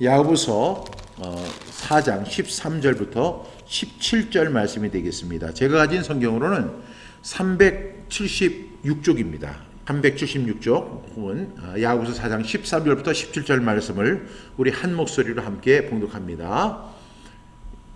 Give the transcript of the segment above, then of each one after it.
야고보서 4장 13절부터 17절 말씀이 되겠습니다. 제가 가진 성경으로는 376쪽입니다. 376쪽 야고보서 4장 13절부터 17절 말씀을 우리 한 목소리로 함께 봉독합니다.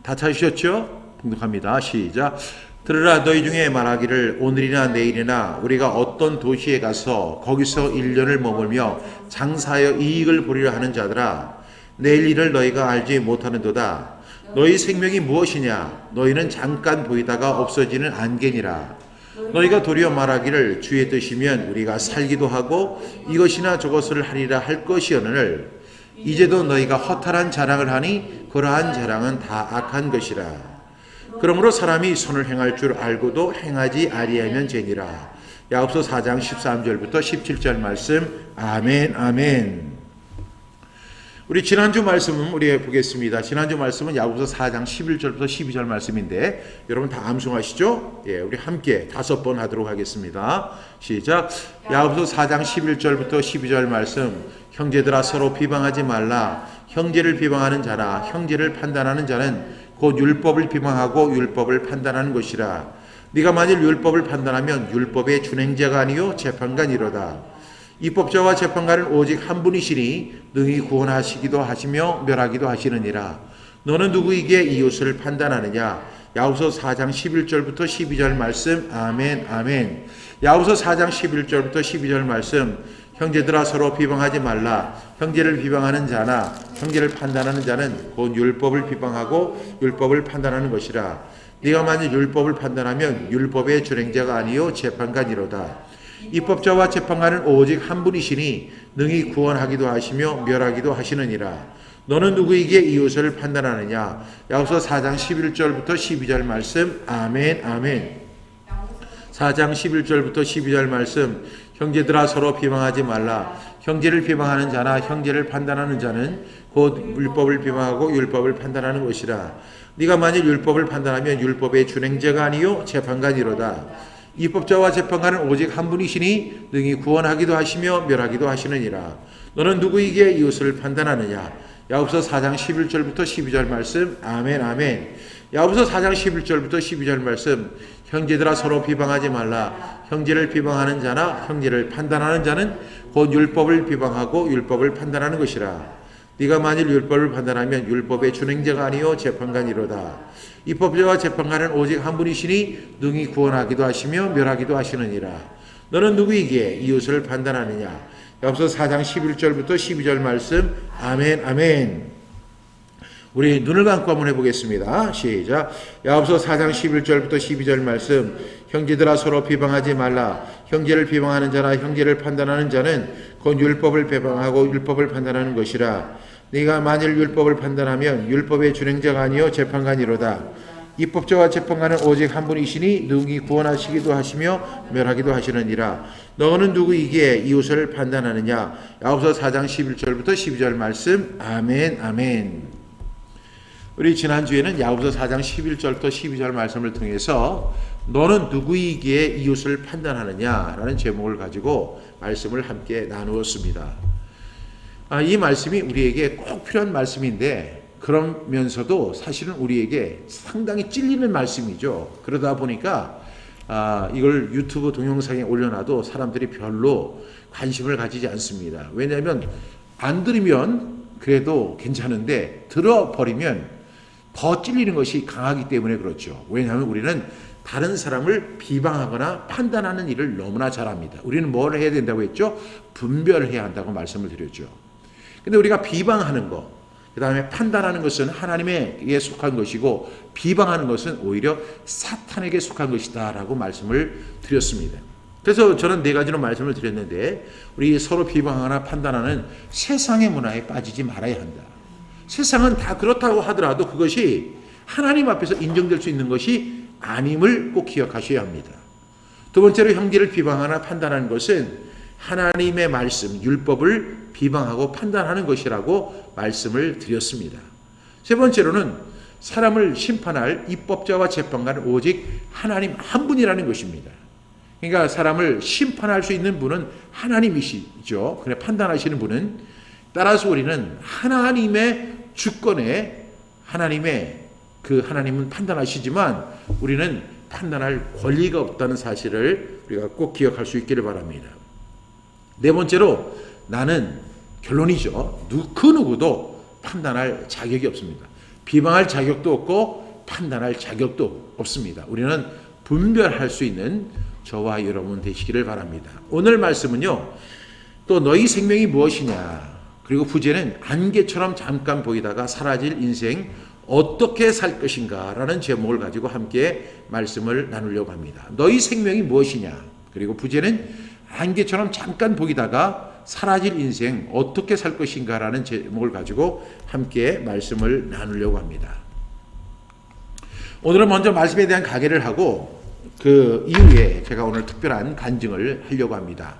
다 찾으셨죠? 봉독합니다. 시작. 들으라, 너희 중에 말하기를 오늘이나 내일이나 우리가 어떤 도시에 가서 거기서 1년을 머물며 장사하여 이익을 보리라 하는 자들아, 내일 일을 너희가 알지 못하는도다. 너희 생명이 무엇이냐? 너희는 잠깐 보이다가 없어지는 안개니라. 너희가 도리어 말하기를 주의 뜻이면 우리가 살기도 하고 이것이나 저것을 하리라 할 것이오늘 이제도 너희가 허탈한 자랑을 하니 그러한 자랑은 다 악한 것이라. 그러므로 사람이 선을 행할 줄 알고도 행하지 아니하면 죄니라. 야고보서 4장 13절부터 17절 말씀. 아멘, 아멘. 우리 지난주 말씀은 우리 보겠습니다. 지난주 말씀은 야고보서 4장 11절부터 12절 말씀인데 여러분 다 암송하시죠? 예, 우리 함께 5번 하도록 하겠습니다. 시작. 야고보서 4장 11절부터 12절 말씀. 형제들아, 서로 비방하지 말라. 형제를 비방하는 자나 형제를 판단하는 자는 곧 율법을 비방하고 율법을 판단하는 것이라. 네가 만일 율법을 판단하면 율법의 준행자가 아니요 재판관이로다. 입법자와 재판관은 오직 한 분이시니 능히 구원하시기도 하시며 멸하기도 하시느니라. 너는 누구에게 이웃을 판단하느냐? 야고보서 4장 11절부터 12절 말씀. 아멘, 아멘. 야고보서 4장 11절부터 12절 말씀. 형제들아, 서로 비방하지 말라. 형제를 비방하는 자나 형제를 판단하는 자는 곧 율법을 비방하고 율법을 판단하는 것이라. 네가 만일 율법을 판단하면 율법의 준행자가 아니요 재판관이로다. 입법자와 재판관은 오직 한 분이시니 능히 구원하기도 하시며 멸하기도 하시느니라. 너는 누구에게 이웃을 판단하느냐? 야고보서 4장 11절부터 12절 말씀. 아멘, 아멘. 4장 11절부터 12절 말씀. 형제들아, 서로 비방하지 말라. 형제를 비방하는 자나 형제를 판단하는 자는 곧 율법을 비방하고 율법을 판단하는 것이라. 네가 만일 율법을 판단하면 율법의 준행자가 아니요 재판관이로다. 입법자와 재판관은 오직 한 분이시니 능히 구원하기도 하시며 멸하기도 하시느니라. 너는 누구에게 이웃을 판단하느냐? 야고보서 4장 11절부터 12절 말씀. 아멘, 아멘. 야고보서 4장 11절부터 12절 말씀. 형제들아, 서로 비방하지 말라. 형제를 비방하는 자나 형제를 판단하는 자는 곧 율법을 비방하고 율법을 판단하는 것이라. 네가 만일 율법을 판단하면 율법의 준행자가 아니요 재판관이로다. 입법자와 재판관은 오직 한 분이시니 능히 구원하기도 하시며 멸하기도 하시느니라. 너는 누구에게 이웃을 판단하느냐? 야고보서 4장 11절부터 12절 말씀. 아멘, 아멘. 우리 눈을 감고 한번 해보겠습니다. 시작. 야고보서 4장 11절부터 12절 말씀. 형제들아, 서로 비방하지 말라. 형제를 비방하는 자나 형제를 판단하는 자는 곧 율법을 비방하고 율법을 판단하는 것이라. 네가 만일 율법을 판단하면 율법의 준행자가 아니요 재판관이로다. 입법자와 재판관은 오직 한 분이시니 능히 구원하시기도 하시며 멸하기도 하시느니라. 너는 누구에게 이웃을 판단하느냐? 야고보서 4장 11절부터 12절 말씀. 아멘, 아멘. 우리 지난주에는 야고보서 4장 11절부터 12절 말씀을 통해서 너는 누구에게 이웃을 판단하느냐라는 제목을 가지고 말씀을 함께 나누었습니다. 이 말씀이 우리에게 꼭 필요한 말씀인데 그러면서도 사실은 우리에게 상당히 찔리는 말씀이죠. 그러다 보니까 이걸 유튜브 동영상에 올려놔도 사람들이 별로 관심을 가지지 않습니다. 왜냐하면 안 들으면 그래도 괜찮은데 들어버리면 더 찔리는 것이 강하기 때문에 그렇죠. 왜냐하면 우리는 다른 사람을 비방하거나 판단하는 일을 너무나 잘합니다. 우리는 뭘 해야 된다고 했죠? 분별해야 한다고 말씀을 드렸죠. 근데 우리가 비방하는 것, 그 다음에 판단하는 것은 하나님에게 속한 것이고 비방하는 것은 오히려 사탄에게 속한 것이다 라고 말씀을 드렸습니다. 그래서 저는 4가지로 말씀을 드렸는데 우리 서로 비방하거나 판단하는 세상의 문화에 빠지지 말아야 한다. 세상은 다 그렇다고 하더라도 그것이 하나님 앞에서 인정될 수 있는 것이 아님을 꼭 기억하셔야 합니다. 두 번째로 형제를 비방하거나 판단하는 것은 하나님의 말씀, 율법을 비방하고 판단하는 것이라고 말씀을 드렸습니다. 세 번째로는 사람을 심판할 입법자와 재판관은 오직 하나님 한 분이라는 것입니다. 그러니까 사람을 심판할 수 있는 분은 하나님이시죠. 그래 판단하시는 분은 따라서 우리는 하나님의 주권에 하나님은 판단하시지만 우리는 판단할 권리가 없다는 사실을 우리가 꼭 기억할 수 있기를 바랍니다. 네 번째로 나는 결론이죠. 그 누구도 판단할 자격이 없습니다. 비방할 자격도 없고 판단할 자격도 없습니다. 우리는 분별할 수 있는 저와 여러분 되시기를 바랍니다. 오늘 말씀은요. 또 너희 생명이 무엇이냐. 그리고 부제는 안개처럼 잠깐 보이다가 사라질 인생 어떻게 살 것인가 라는 제목을 가지고 함께 말씀을 나누려고 합니다. 너희 생명이 무엇이냐. 그리고 부제는 안개처럼 잠깐 보이다가 사라질 인생 어떻게 살 것인가 라는 제목을 가지고 함께 말씀을 나누려고 합니다. 오늘은 먼저 말씀에 대한 가계를 하고 그 이후에 제가 오늘 특별한 간증을 하려고 합니다.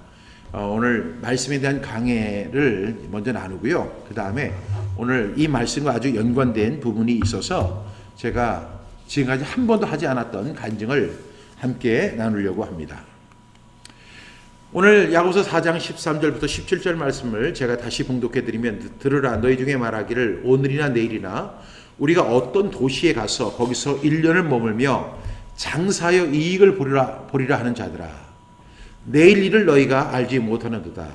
오늘 말씀에 대한 강해를 먼저 나누고요. 그 다음에 오늘 이 말씀과 아주 연관된 부분이 있어서 제가 지금까지 한 번도 하지 않았던 간증을 함께 나누려고 합니다. 오늘 야고보서 4장 13절부터 17절 말씀을 제가 다시 봉독해 드리면 들으라 너희 중에 말하기를 오늘이나 내일이나 우리가 어떤 도시에 가서 거기서 1년을 머물며 장사하여 이익을 보리라 하는 자들아 내일 일을 너희가 알지 못하는도다.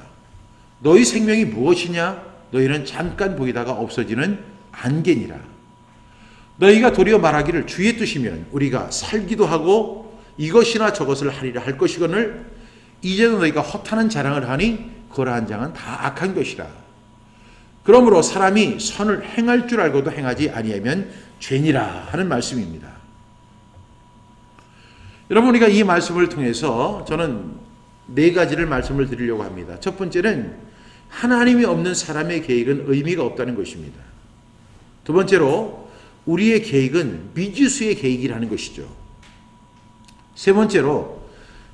너희 생명이 무엇이냐? 너희는 잠깐 보이다가 없어지는 안개니라. 너희가 도리어 말하기를 주의 뜻이면 우리가 살기도 하고 이것이나 저것을 하리라 할 것이거늘 이제는 너희가 허탄한 자랑을 하니 그러한 장은 다 악한 것이라. 그러므로 사람이 선을 행할 줄 알고도 행하지 아니하면 죄니라 하는 말씀입니다. 여러분 우리가 이 말씀을 통해서 저는 네 가지를 말씀을 드리려고 합니다. 첫 번째는 하나님이 없는 사람의 계획은 의미가 없다는 것입니다. 두 번째로 우리의 계획은 미지수의 계획이라는 것이죠. 세 번째로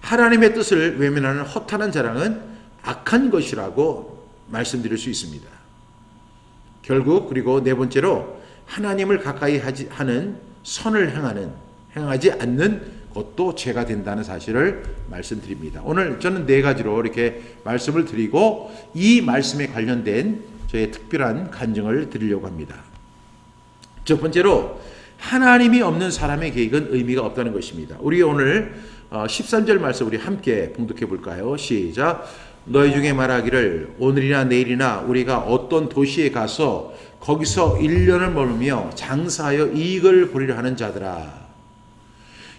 하나님의 뜻을 외면하는 허탄한 자랑은 악한 것이라고 말씀드릴 수 있습니다. 결국 그리고 네 번째로 하나님을 가까이 하는 선을 행하지 않는 것도 죄가 된다는 사실을 말씀드립니다. 오늘 저는 네 가지로 이렇게 말씀을 드리고 이 말씀에 관련된 저의 특별한 간증을 드리려고 합니다. 첫 번째로 하나님이 없는 사람의 계획은 의미가 없다는 것입니다. 우리 오늘 13절 말씀 우리 함께 봉독해 볼까요? 시작. 너희 중에 말하기를 오늘이나 내일이나 우리가 어떤 도시에 가서 거기서 1년을 머물며 장사하여 이익을 보리라 하는 자들아.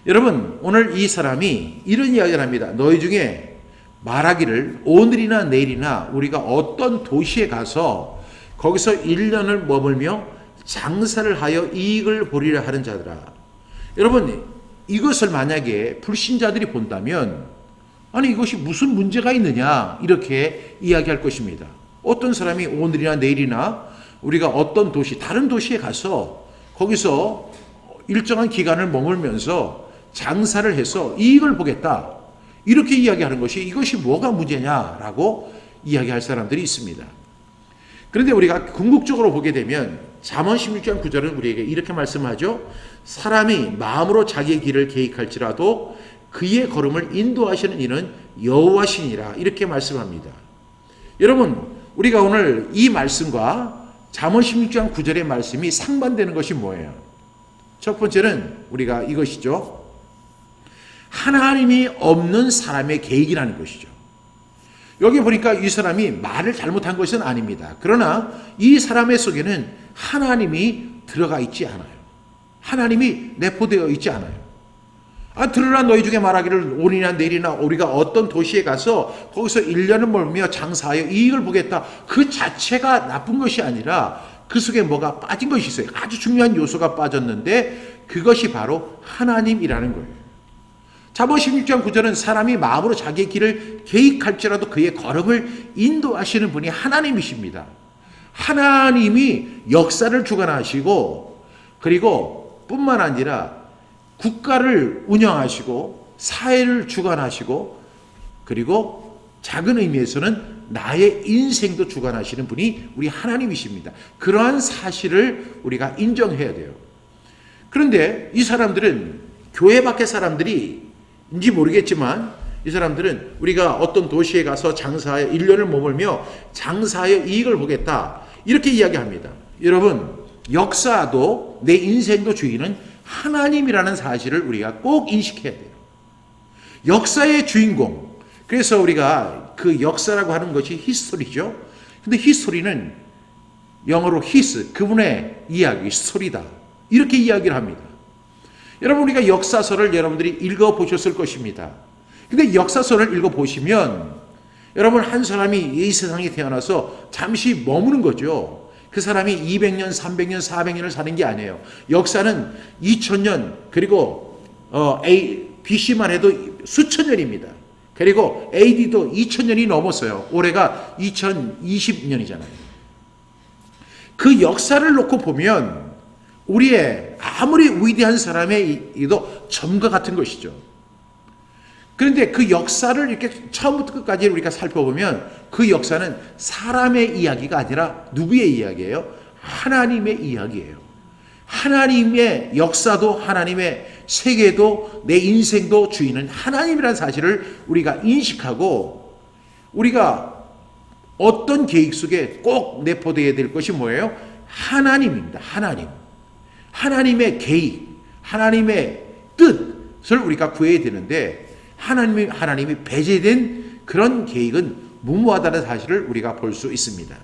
여러분 오늘 이 사람이 이런 이야기를 합니다. 너희 중에 말하기를 오늘이나 내일이나 우리가 어떤 도시에 가서 거기서 1년을 머물며 장사를 하여 이익을 보리라 하는 자들아. 여러분 이것을 만약에 불신자들이 본다면 아니 이것이 무슨 문제가 있느냐 이렇게 이야기할 것입니다. 어떤 사람이 오늘이나 내일이나 우리가 어떤 도시 다른 도시에 가서 거기서 일정한 기간을 머물면서 장사를 해서 이익을 보겠다. 이렇게 이야기하는 이것이 뭐가 문제냐라고 이야기할 사람들이 있습니다. 그런데 우리가 궁극적으로 보게 되면 잠언 16장 9절은 우리에게 이렇게 말씀하죠. 사람이 마음으로 자기의 길을 계획할지라도 그의 걸음을 인도하시는 이는 여호와시니라 이렇게 말씀합니다. 여러분 우리가 오늘 이 말씀과 잠언 16장 9절의 말씀이 상반되는 것이 뭐예요? 첫 번째는 우리가 이것이죠. 하나님이 없는 사람의 계획이라는 것이죠. 여기 보니까 이 사람이 말을 잘못한 것은 아닙니다. 그러나 이 사람의 속에는 하나님이 들어가 있지 않아요. 하나님이 내포되어 있지 않아요. 들으라 너희 중에 말하기를 오늘이나 내일이나 우리가 어떤 도시에 가서 거기서 1년을 머물며 장사하여 이익을 보겠다. 그 자체가 나쁜 것이 아니라 그 속에 뭐가 빠진 것이 있어요. 아주 중요한 요소가 빠졌는데 그것이 바로 하나님이라는 거예요. 잠언 16장 9절은 사람이 마음으로 자기의 길을 계획할지라도 그의 걸음을 인도하시는 분이 하나님이십니다. 하나님이 역사를 주관하시고 그리고 뿐만 아니라 국가를 운영하시고 사회를 주관하시고 그리고 작은 의미에서는 나의 인생도 주관하시는 분이 우리 하나님이십니다. 그러한 사실을 우리가 인정해야 돼요. 그런데 이 사람들은 교회 밖의 사람들인지 모르겠지만 이 사람들은 우리가 어떤 도시에 가서 장사하여 1년을 머물며 장사하여 이익을 보겠다. 이렇게 이야기합니다. 여러분, 역사도 내 인생도 주인은 하나님이라는 사실을 우리가 꼭 인식해야 돼요. 역사의 주인공. 그래서 우리가 그 역사라고 하는 것이 히스토리죠. 근데 히스토리는 영어로 his, 그분의 이야기, 스토리다. 이렇게 이야기를 합니다. 여러분, 우리가 역사서를 여러분들이 읽어보셨을 것입니다. 근데 역사서를 읽어보시면 여러분, 한 사람이 이 세상에 태어나서 잠시 머무는 거죠. 그 사람이 200년, 300년, 400년을 사는 게 아니에요. 역사는 2000년, 그리고 BC만 해도 수천 년입니다. 그리고 AD도 2000년이 넘었어요. 올해가 2020년이잖아요. 그 역사를 놓고 보면 우리의 아무리 위대한 사람의도 점과 같은 것이죠. 그런데 그 역사를 이렇게 처음부터 끝까지 우리가 살펴보면 그 역사는 사람의 이야기가 아니라 누구의 이야기예요? 하나님의 이야기예요. 하나님의 역사도 하나님의 세계도 내 인생도 주인은 하나님이라는 사실을 우리가 인식하고 우리가 어떤 계획 속에 꼭 내포되어야 될 것이 뭐예요? 하나님입니다. 하나님. 하나님의 계획, 하나님의 뜻을 우리가 구해야 되는데 하나님이 배제된 그런 계획은 무모하다는 사실을 우리가 볼 수 있습니다.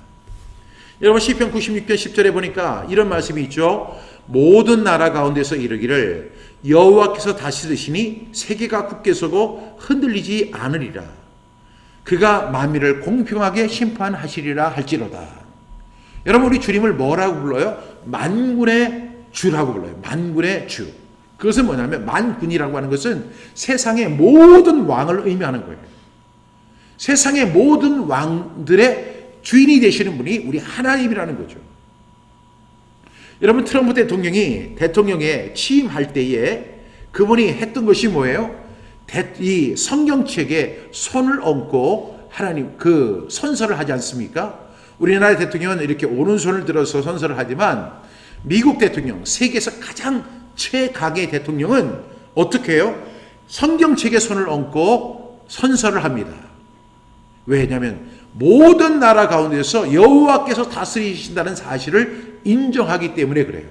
여러분, 시편 96편 10절에 보니까 이런 말씀이 있죠. 모든 나라 가운데서 이르기를 여호와께서 다스리시니 세계가 굳게 서고 흔들리지 않으리라. 그가 만민을 공평하게 심판하시리라 할지로다. 여러분, 우리 주님을 뭐라고 불러요? 만군의 주라고 불러요. 만군의 주. 그것은 뭐냐면 만군이라고 하는 것은 세상의 모든 왕을 의미하는 거예요. 세상의 모든 왕들의 주인이 되시는 분이 우리 하나님이라는 거죠. 여러분, 트럼프 대통령이 대통령에 취임할 때에 그분이 했던 것이 뭐예요? 이 성경책에 손을 얹고 하나님 그 선서를 하지 않습니까? 우리나라 대통령은 이렇게 오른손을 들어서 선서를 하지만 미국 대통령, 세계에서 가장 최강의 대통령은 어떻게 해요? 성경책에 손을 얹고 선서를 합니다. 왜냐하면 모든 나라 가운데서 여호와께서 다스리신다는 사실을 인정하기 때문에 그래요.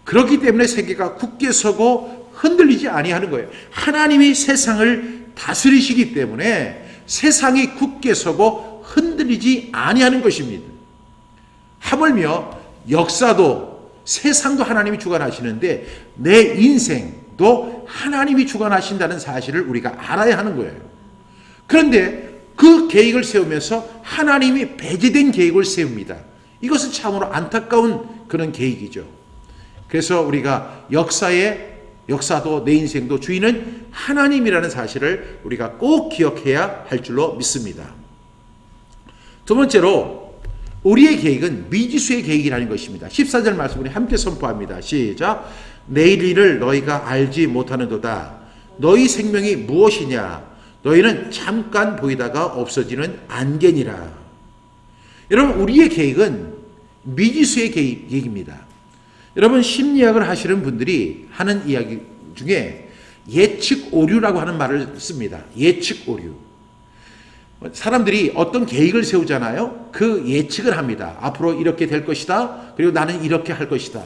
그렇기 때문에 세계가 굳게 서고 흔들리지 아니하는 거예요. 하나님이 세상을 다스리시기 때문에 세상이 굳게 서고 흔들리지 아니하는 것입니다. 하물며 역사도 세상도 하나님이 주관하시는데 내 인생도 하나님이 주관하신다는 사실을 우리가 알아야 하는 거예요. 그런데 그 계획을 세우면서 하나님이 배제된 계획을 세웁니다. 이것은 참으로 안타까운 그런 계획이죠. 그래서 우리가 역사도 내 인생도 주인은 하나님이라는 사실을 우리가 꼭 기억해야 할 줄로 믿습니다. 두 번째로 우리의 계획은 미지수의 계획이라는 것입니다. 14절 말씀 우리 함께 선포합니다. 시작. 내일 일을 너희가 알지 못하는도다. 너희 생명이 무엇이냐? 너희는 잠깐 보이다가 없어지는 안개니라. 여러분, 우리의 계획은 미지수의 계획입니다. 여러분, 심리학을 하시는 분들이 하는 이야기 중에 예측 오류라고 하는 말을 씁니다. 예측 오류. 사람들이 어떤 계획을 세우잖아요. 그 예측을 합니다. 앞으로 이렇게 될 것이다. 그리고 나는 이렇게 할 것이다.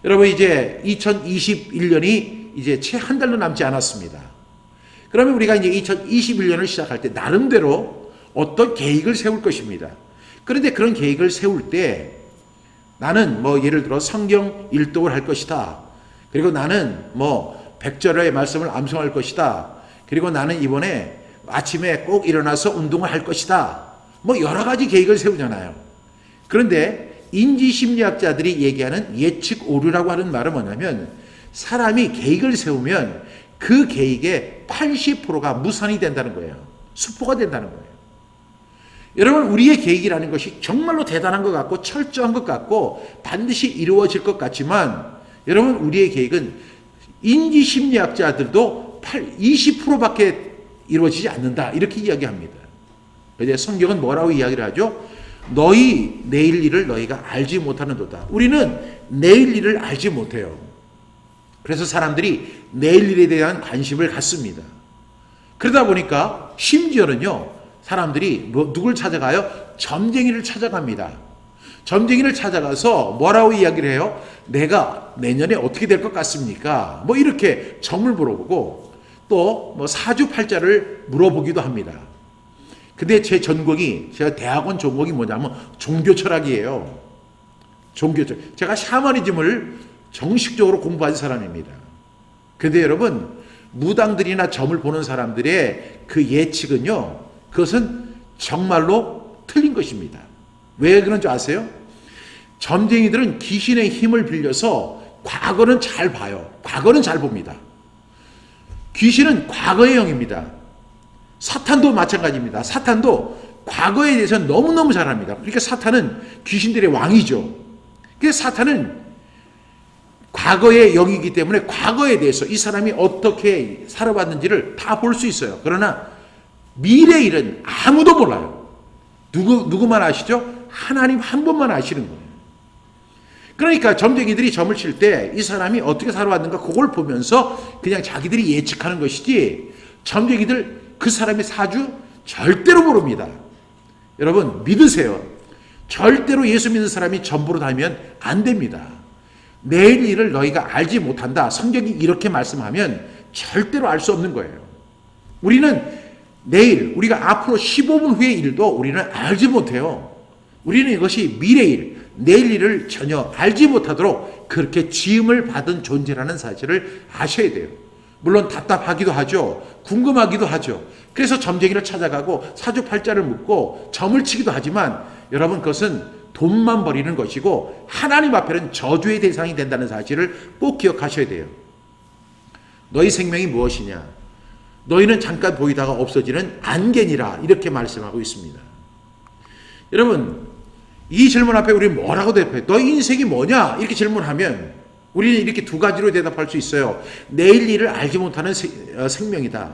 여러분, 이제 2021년이 이제 채 한 달도 남지 않았습니다. 그러면 우리가 이제 2021년을 시작할 때 나름대로 어떤 계획을 세울 것입니다. 그런데 그런 계획을 세울 때 나는 예를 들어 성경 일독을 할 것이다. 그리고 나는 100절의 말씀을 암송할 것이다. 그리고 나는 이번에 아침에 꼭 일어나서 운동을 할 것이다. 여러 가지 계획을 세우잖아요. 그런데 인지심리학자들이 얘기하는 예측 오류라고 하는 말은 뭐냐면 사람이 계획을 세우면 그 계획의 80%가 무산이 된다는 거예요. 수포가 된다는 거예요. 여러분, 우리의 계획이라는 것이 정말로 대단한 것 같고 철저한 것 같고 반드시 이루어질 것 같지만 여러분, 우리의 계획은 인지심리학자들도 20%밖에 이루어지지 않는다. 이렇게 이야기합니다. 그런데 성경은 뭐라고 이야기를 하죠? 너희 내일 일을 너희가 알지 못하는도다. 우리는 내일 일을 알지 못해요. 그래서 사람들이 내일 일에 대한 관심을 갖습니다. 그러다 보니까 심지어는요, 사람들이 누굴 찾아가요? 점쟁이를 찾아갑니다. 점쟁이를 찾아가서 뭐라고 이야기를 해요? 내가 내년에 어떻게 될 것 같습니까? 뭐 이렇게 점을 물어보고 또 뭐 사주팔자를 물어보기도 합니다. 근데 제 전공이, 제가 대학원 전공이 뭐냐면 종교철학이에요. 종교철. 제가 샤머니즘을 정식적으로 공부한 사람입니다. 근데 여러분, 무당들이나 점을 보는 사람들의 그 예측은요, 그것은 정말로 틀린 것입니다. 왜 그런 줄 아세요? 점쟁이들은 귀신의 힘을 빌려서 과거는 잘 봐요. 과거는 잘 봅니다. 귀신은 과거의 영입니다. 사탄도 마찬가지입니다. 사탄도 과거에 대해서는 너무너무 잘 압니다. 그러니까 사탄은 귀신들의 왕이죠. 그래서 사탄은 과거의 영이기 때문에 과거에 대해서 이 사람이 어떻게 살아왔는지를 다 볼 수 있어요. 그러나 미래의 일은 아무도 몰라요. 누구만 아시죠? 하나님 한 분만 아시는 거예요. 그러니까 점쟁이들이 점을 칠 때 이 사람이 어떻게 살아왔는가 그걸 보면서 그냥 자기들이 예측하는 것이지, 점쟁이들 그 사람의 사주 절대로 모릅니다. 여러분 믿으세요. 절대로 예수 믿는 사람이 점보러 다니면 안 됩니다. 내일 일을 너희가 알지 못한다. 성경이 이렇게 말씀하면 절대로 알 수 없는 거예요. 우리는 내일, 우리가 앞으로 15분 후의 일도 우리는 알지 못해요. 우리는 이것이 미래일, 내일 일을 전혀 알지 못하도록 그렇게 지음을 받은 존재라는 사실을 아셔야 돼요. 물론 답답하기도 하죠. 궁금하기도 하죠. 그래서 점쟁이를 찾아가고 사주팔자를 묻고 점을 치기도 하지만 여러분, 그것은 돈만 버리는 것이고 하나님 앞에는 저주의 대상이 된다는 사실을 꼭 기억하셔야 돼요. 너희 생명이 무엇이냐? 너희는 잠깐 보이다가 없어지는 안개니라, 이렇게 말씀하고 있습니다. 여러분, 이 질문 앞에 우리 뭐라고 대답해요? 너희 인생이 뭐냐? 이렇게 질문하면 우리는 이렇게 두 가지로 대답할 수 있어요. 내일 일을 알지 못하는 생명이다.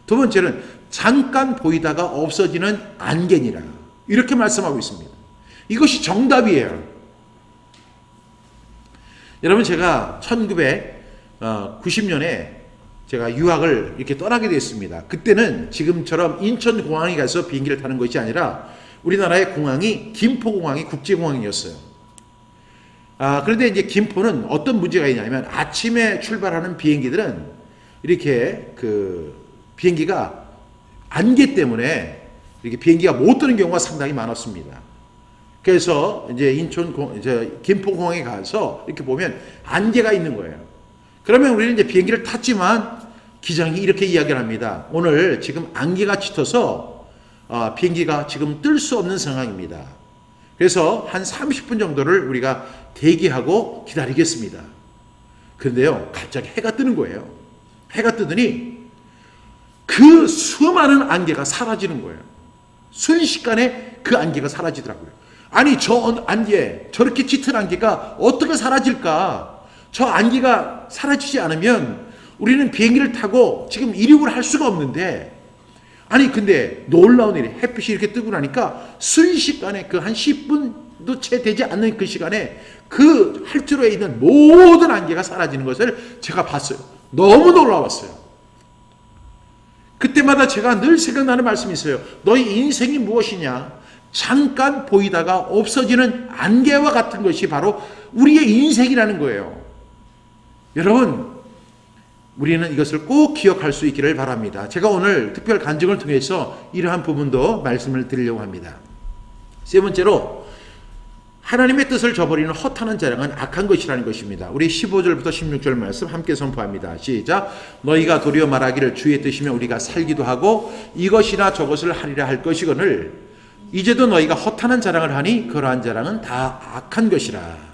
두 번째는 잠깐 보이다가 없어지는 안개니라, 이렇게 말씀하고 있습니다. 이것이 정답이에요. 여러분, 제가 1990년에 제가 유학을 이렇게 떠나게 됐습니다. 그때는 지금처럼 인천공항에 가서 비행기를 타는 것이 아니라 우리나라의 공항이 김포공항이 국제공항이었어요. 그런데 이제 김포는 어떤 문제가 있냐면, 아침에 출발하는 비행기들은 이렇게 비행기가 안개 때문에 이렇게 비행기가 못 뜨는 경우가 상당히 많았습니다. 그래서 이제 김포공항에 가서 이렇게 보면 안개가 있는 거예요. 그러면 우리는 이제 비행기를 탔지만 기장이 이렇게 이야기를 합니다. 오늘 지금 안개가 짙어서 비행기가 지금 뜰 수 없는 상황입니다. 그래서 한 30분 정도를 우리가 대기하고 기다리겠습니다. 그런데요, 갑자기 해가 뜨는 거예요. 해가 뜨더니 그 수많은 안개가 사라지는 거예요. 순식간에 그 안개가 사라지더라고요. 아니, 저 안개, 저렇게 짙은 안개가 어떻게 사라질까? 저 안개가 사라지지 않으면 우리는 비행기를 타고 지금 이륙을 할 수가 없는데, 아니 근데 놀라운 일이, 햇빛이 이렇게 뜨고 나니까 순식간에 그 한 10분도 채 되지 않는 그 시간에 그 활주로에 있는 모든 안개가 사라지는 것을 제가 봤어요. 너무 놀라웠어요. 그때마다 제가 늘 생각나는 말씀이 있어요. 너희 인생이 무엇이냐? 잠깐 보이다가 없어지는 안개와 같은 것이 바로 우리의 인생이라는 거예요. 여러분, 우리는 이것을 꼭 기억할 수 있기를 바랍니다. 제가 오늘 특별 간증을 통해서 이러한 부분도 말씀을 드리려고 합니다. 세 번째로, 하나님의 뜻을 저버리는 허탄한 자랑은 악한 것이라는 것입니다. 우리 15절부터 16절 말씀 함께 선포합니다. 시작. 너희가 도리어 말하기를 주의 뜻이면 우리가 살기도 하고 이것이나 저것을 하리라 할 것이거늘 이제도 너희가 허탄한 자랑을 하니 그러한 자랑은 다 악한 것이라.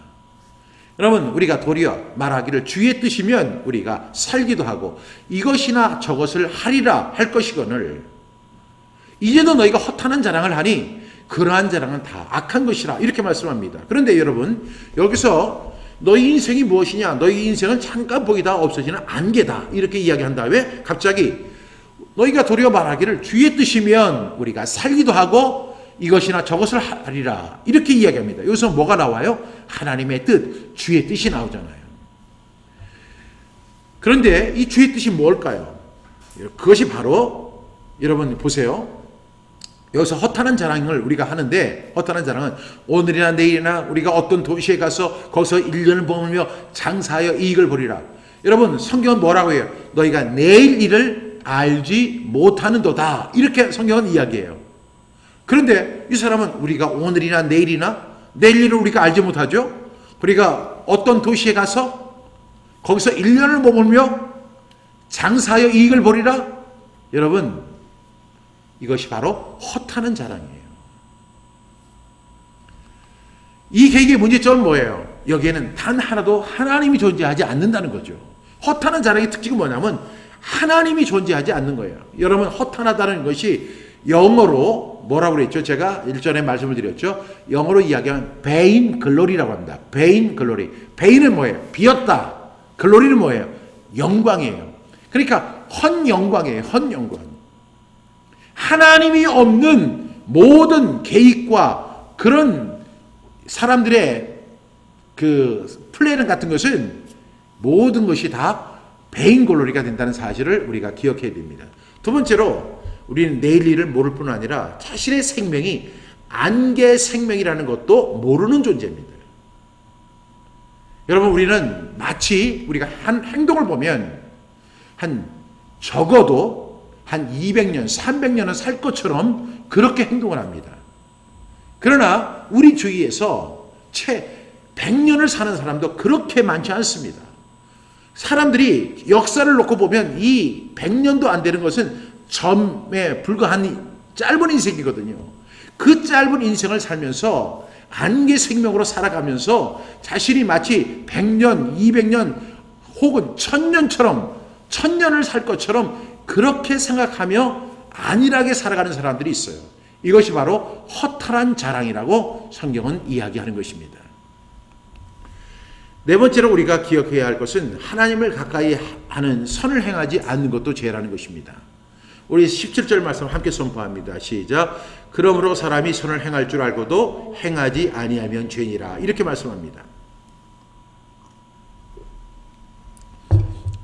여러분, 우리가 도리어 말하기를 주의 뜻이면 우리가 살기도 하고 이것이나 저것을 하리라 할 것이거늘 이제도 너희가 허탄한 자랑을 하니 그러한 자랑은 다 악한 것이라, 이렇게 말씀합니다. 그런데 여러분, 여기서 너희 인생이 무엇이냐? 너희 인생은 잠깐 보이다 없어지는 안개다, 이렇게 이야기한 다음에 갑자기 너희가 도리어 말하기를 주의 뜻이면 우리가 살기도 하고 이것이나 저것을 하리라, 이렇게 이야기합니다. 여기서 뭐가 나와요? 하나님의 뜻, 주의 뜻이 나오잖아요. 그런데 이 주의 뜻이 뭘까요? 그것이 바로 여러분 보세요. 여기서 허탄한 자랑을 우리가 하는데, 허탄한 자랑은 오늘이나 내일이나 우리가 어떤 도시에 가서 거기서 1년을 머물며 장사하여 이익을 벌이라. 여러분 성경은 뭐라고 해요? 너희가 내일 일을 알지 못하는도다, 이렇게 성경은 이야기해요. 그런데 이 사람은 우리가 오늘이나 내일이나 내일 일을 우리가 알지 못하죠. 우리가 어떤 도시에 가서 거기서 1년을 머물며 장사하여 이익을 벌이라. 여러분 이것이 바로 허탄한 자랑이에요. 이 계획의 문제점은 뭐예요? 여기에는 단 하나도 하나님이 존재하지 않는다는 거죠. 허탄한 자랑의 특징은 뭐냐면 하나님이 존재하지 않는 거예요. 여러분 허탄하다는 것이 영어로 뭐라고 그랬죠? 제가 일전에 말씀을 드렸죠. 영어로 이야기하면 vain glory라고 합니다. vain glory. vain은 뭐예요? 비었다. 글로리는 뭐예요? 영광이에요. 그러니까 헛영광이에요. 헛영광. 하나님이 없는 모든 계획과 그런 사람들의 그 플랜 같은 것은 모든 것이 다 vain glory가 된다는 사실을 우리가 기억해야 됩니다. 두 번째로 우리는 내일 일을 모를 뿐 아니라 자신의 생명이 안개 생명이라는 것도 모르는 존재입니다. 여러분 우리는 마치 우리가 한 행동을 보면 한 적어도 한 200년, 300년은 살 것처럼 그렇게 행동을 합니다. 그러나 우리 주위에서 채 100년을 사는 사람도 그렇게 많지 않습니다. 사람들이 역사를 놓고 보면 이 100년도 안 되는 것은 점에 불과한 짧은 인생이거든요. 그 짧은 인생을 살면서 안개 생명으로 살아가면서 자신이 마치 100년, 200년 혹은 1000년처럼 1000년을 살 것처럼 그렇게 생각하며 안일하게 살아가는 사람들이 있어요. 이것이 바로 허탈한 자랑이라고 성경은 이야기하는 것입니다. 네 번째로 우리가 기억해야 할 것은 하나님을 가까이 하는 선을 행하지 않는 것도 죄라는 것입니다. 우리 17절 말씀 함께 선포합니다. 시작. 그러므로 사람이 선을 행할 줄 알고도 행하지 아니하면 죄니라. 이렇게 말씀합니다.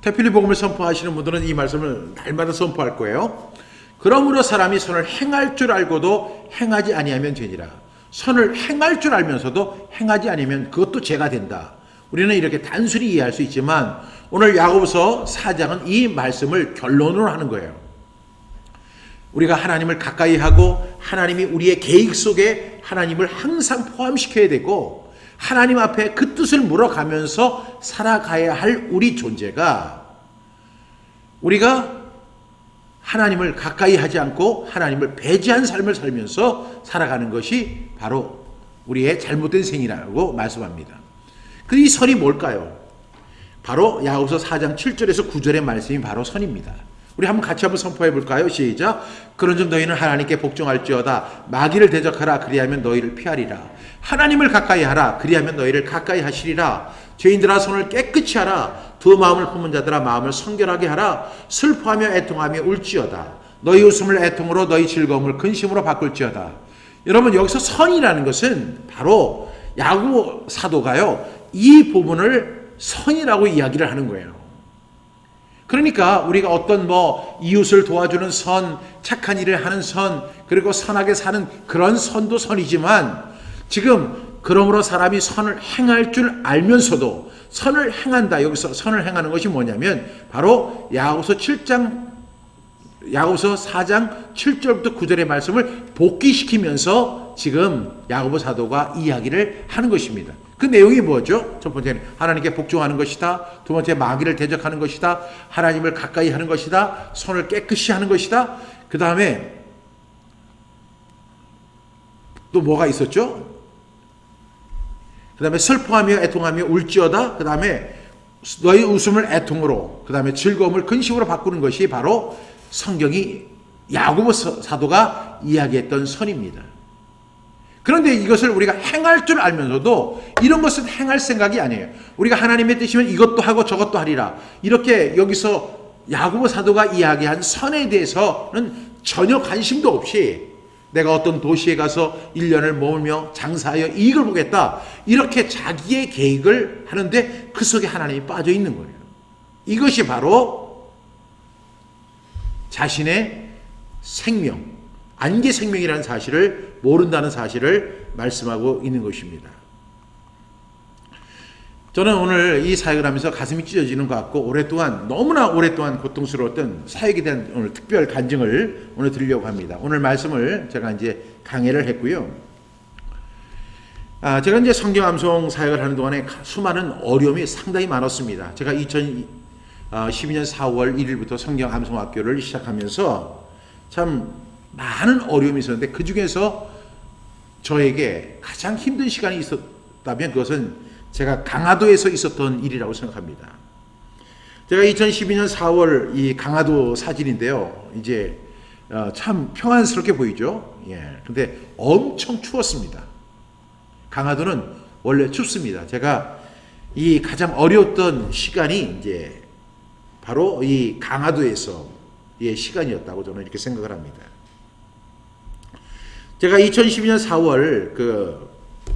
태필리 복음을 선포하시는 분들은 이 말씀을 날마다 선포할 거예요. 그러므로 사람이 선을 행할 줄 알고도 행하지 아니하면 죄니라. 선을 행할 줄 알면서도 행하지 않으면 그것도 죄가 된다. 우리는 이렇게 단순히 이해할 수 있지만 오늘 야고보서 4장은 이 말씀을 결론으로 하는 거예요. 우리가 하나님을 가까이 하고 하나님이 우리의 계획 속에 하나님을 항상 포함시켜야 되고 하나님 앞에 그 뜻을 물어가면서 살아가야 할 우리 존재가 우리가 하나님을 가까이 하지 않고 하나님을 배제한 삶을 살면서 살아가는 것이 바로 우리의 잘못된 생이라고 말씀합니다. 그 이 선이 뭘까요? 바로 야고보서 4장 7절에서 9절의 말씀이 바로 선입니다. 우리 같이 한번 선포해 볼까요? 시작. 그런즉 너희는 하나님께 복종할지어다. 마귀를 대적하라. 그리하면 너희를 피하리라. 하나님을 가까이 하라. 그리하면 너희를 가까이 하시리라. 죄인들아 손을 깨끗이 하라. 두 마음을 품은 자들아 마음을 성결하게 하라. 슬퍼하며 애통하며 울지어다. 너희 웃음을 애통으로 너희 즐거움을 근심으로 바꿀지어다. 여러분 여기서 선이라는 것은 바로 야고보 사도가요. 이 부분을 선이라고 이야기를 하는 거예요. 그러니까 우리가 어떤 이웃을 도와주는 선, 착한 일을 하는 선, 그리고 선하게 사는 그런 선도 선이지만 지금 그러므로 사람이 선을 행할 줄 알면서도 선을 행한다. 여기서 선을 행하는 것이 뭐냐면 바로 야고보서 4장 7절부터 9절의 말씀을 복기시키면서 지금 야고보 사도가 이야기를 하는 것입니다. 그 내용이 뭐죠? 첫 번째는 하나님께 복종하는 것이다. 두 번째 마귀를 대적하는 것이다. 하나님을 가까이 하는 것이다. 손을 깨끗이 하는 것이다. 그 다음에 또 뭐가 있었죠? 그 다음에 슬퍼하며 애통하며 울지어다. 그 다음에 너희 웃음을 애통으로, 그 다음에 즐거움을 근심으로 바꾸는 것이 바로 성경이 야고보 사도가 이야기했던 선입니다. 그런데 이것을 우리가 행할 줄 알면서도 이런 것은 행할 생각이 아니에요. 우리가 하나님의 뜻이면 이것도 하고 저것도 하리라. 이렇게 여기서 야고보 사도가 이야기한 선에 대해서는 전혀 관심도 없이 내가 어떤 도시에 가서 1년을 머물며 장사하여 이익을 보겠다. 이렇게 자기의 계획을 하는데 그 속에 하나님이 빠져 있는 거예요. 이것이 바로 자신의 생명, 안개 생명이라는 사실을 모른다는 사실을 말씀하고 있는 것입니다. 저는 오늘 이 사역을 하면서 가슴이 찢어지는 것 같고 너무나 오랫동안 고통스러웠던 사역에 대한 오늘 특별 간증을 오늘 드리려고 합니다. 오늘 말씀을 제가 이제 강해를 했고요. 제가 이제 성경 암송 사역을 하는 동안에 수많은 어려움이 상당히 많았습니다. 제가 2012년 4월 1일부터 성경 암송 학교를 시작하면서 참 많은 어려움이 있었는데 그 중에서 저에게 가장 힘든 시간이 있었다면 그것은 제가 강화도에서 있었던 일이라고 생각합니다. 제가 2012년 4월 이 강화도 사진인데요. 이제 참 평안스럽게 보이죠. 근데 엄청 추웠습니다. 강화도는 원래 춥습니다. 제가 이 가장 어려웠던 시간이 이제 바로 이 강화도에서의 시간이었다고 저는 이렇게 생각을 합니다. 제가 2012년 4월 그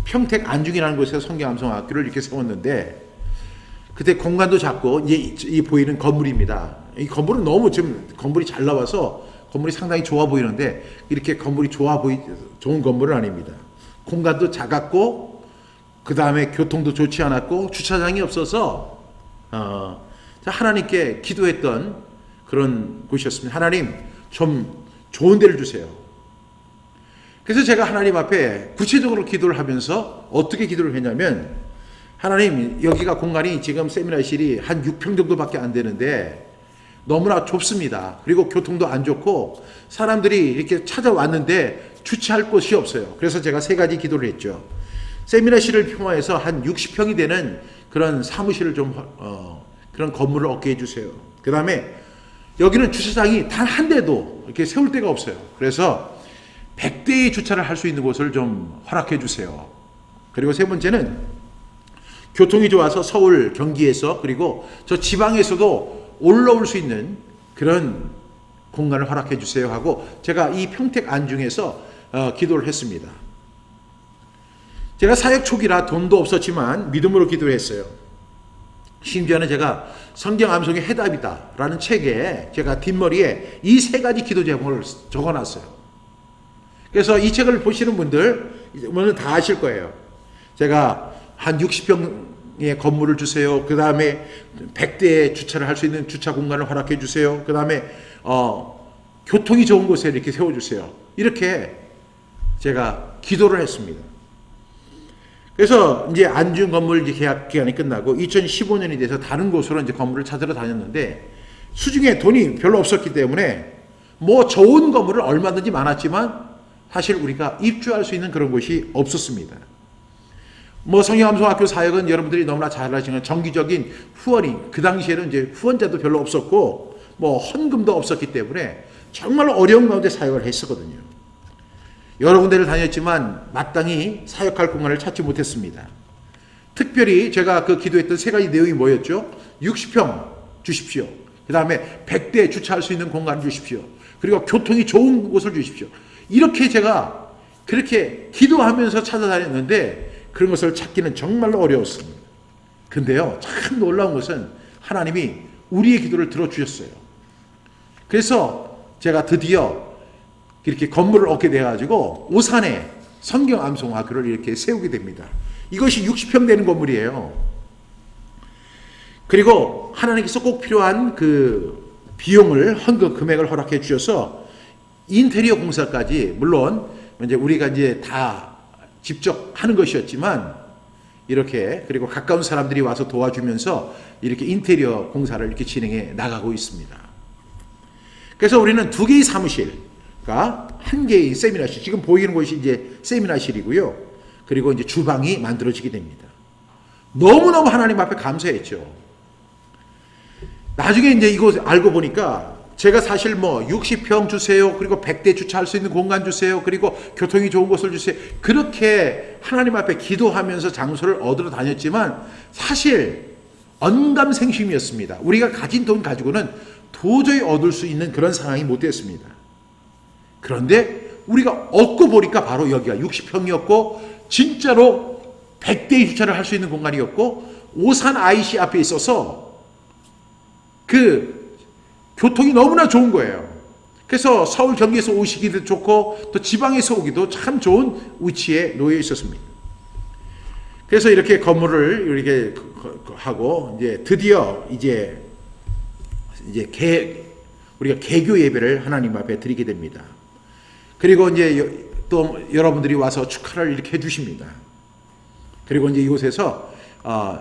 평택 안중이라는 곳에서 성경 암송 학교를 이렇게 세웠는데 그때 공간도 작고 이제 이 보이는 건물입니다. 이 건물은 너무 지금 건물이 잘 나와서 건물이 상당히 좋아 보이는데 이렇게 건물이 좋은 건물은 아닙니다. 공간도 작았고 그 다음에 교통도 좋지 않았고 주차장이 없어서 하나님께 기도했던 그런 곳이었습니다. 하나님 좀 좋은 데를 주세요. 그래서 제가 하나님 앞에 구체적으로 기도를 하면서 어떻게 기도를 했냐면 하나님 여기가 공간이 지금 세미나실이 한 6평 정도밖에 안 되는데 너무나 좁습니다. 그리고 교통도 안 좋고 사람들이 이렇게 찾아왔는데 주차할 곳이 없어요. 그래서 제가 세 가지 기도를 했죠. 세미나실을 평화해서 한 60평이 되는 그런 사무실을 좀 그런 건물을 얻게 해주세요. 그 다음에 여기는 주차장이 단 한 대도 이렇게 세울 데가 없어요. 그래서 100대의 주차를 할 수 있는 곳을 좀 허락해 주세요. 그리고 세 번째는 교통이 좋아서 서울, 경기에서 그리고 저 지방에서도 올라올 수 있는 그런 공간을 허락해 주세요 하고 제가 이 평택 안중에서 기도를 했습니다. 제가 사역 초기라 돈도 없었지만 믿음으로 기도를 했어요. 심지어는 제가 성경 암송의 해답이다 라는 책에 제가 뒷머리에 이 세 가지 기도 제목을 적어놨어요. 그래서 이 책을 보시는 분들은 다 아실 거예요. 제가 한 60평의 건물을 주세요. 그 다음에 100대의 주차를 할 수 있는 주차 공간을 허락해 주세요. 그 다음에 교통이 좋은 곳에 이렇게 세워주세요. 이렇게 제가 기도를 했습니다. 그래서 이제 안중 건물 계약 기간이 끝나고 2015년이 돼서 다른 곳으로 이제 건물을 찾으러 다녔는데 수중에 돈이 별로 없었기 때문에 뭐 좋은 건물은 얼마든지 많았지만 사실 우리가 입주할 수 있는 그런 곳이 없었습니다. 뭐 성경암송학교 사역은 여러분들이 너무나 잘 아시는 정기적인 후원이 그 당시에는 이제 후원자도 별로 없었고 뭐 헌금도 없었기 때문에 정말 어려운 가운데 사역을 했었거든요. 여러 군데를 다녔지만 마땅히 사역할 공간을 찾지 못했습니다. 특별히 제가 그 기도했던 세 가지 내용이 뭐였죠? 60평 주십시오. 그 다음에 100대 주차할 수 있는 공간을 주십시오. 그리고 교통이 좋은 곳을 주십시오. 이렇게 제가 그렇게 기도하면서 찾아다녔는데 그런 것을 찾기는 정말로 어려웠습니다. 근데요, 참 놀라운 것은 하나님이 우리의 기도를 들어주셨어요. 그래서 제가 드디어 이렇게 건물을 얻게 돼가지고 오산에 성경 암송학교를 이렇게 세우게 됩니다. 이것이 60평 되는 건물이에요. 그리고 하나님께서 꼭 필요한 그 비용을 헌금 금액을 허락해 주셔서 인테리어 공사까지 물론 이제 우리가 이제 다 직접 하는 것이었지만 이렇게 그리고 가까운 사람들이 와서 도와주면서 이렇게 인테리어 공사를 이렇게 진행해 나가고 있습니다. 그래서 우리는 2개의 사무실과 1개의 세미나실, 지금 보이는 곳이 이제 세미나실이고요. 그리고 이제 주방이 만들어지게 됩니다. 너무너무 하나님 앞에 감사했죠. 나중에 이제 이거 알고 보니까 제가 사실 뭐 60평 주세요. 그리고 100대 주차할 수 있는 공간 주세요. 그리고 교통이 좋은 곳을 주세요. 그렇게 하나님 앞에 기도하면서 장소를 얻으러 다녔지만 사실 언감생심이었습니다. 우리가 가진 돈 가지고는 도저히 얻을 수 있는 그런 상황이 못 됐습니다. 그런데 우리가 얻고 보니까 바로 여기가 60평이었고 진짜로 100대의 주차를 할 수 있는 공간이었고 오산 IC 앞에 있어서 그 교통이 너무나 좋은 거예요. 그래서 서울 경기에서 오시기도 좋고 또 지방에서 오기도 참 좋은 위치에 놓여 있었습니다. 그래서 이렇게 건물을 이렇게 하고 이제 드디어 이제 우리가 개교 예배를 하나님 앞에 드리게 됩니다. 그리고 이제 또 여러분들이 와서 축하를 이렇게 해주십니다. 그리고 이제 이곳에서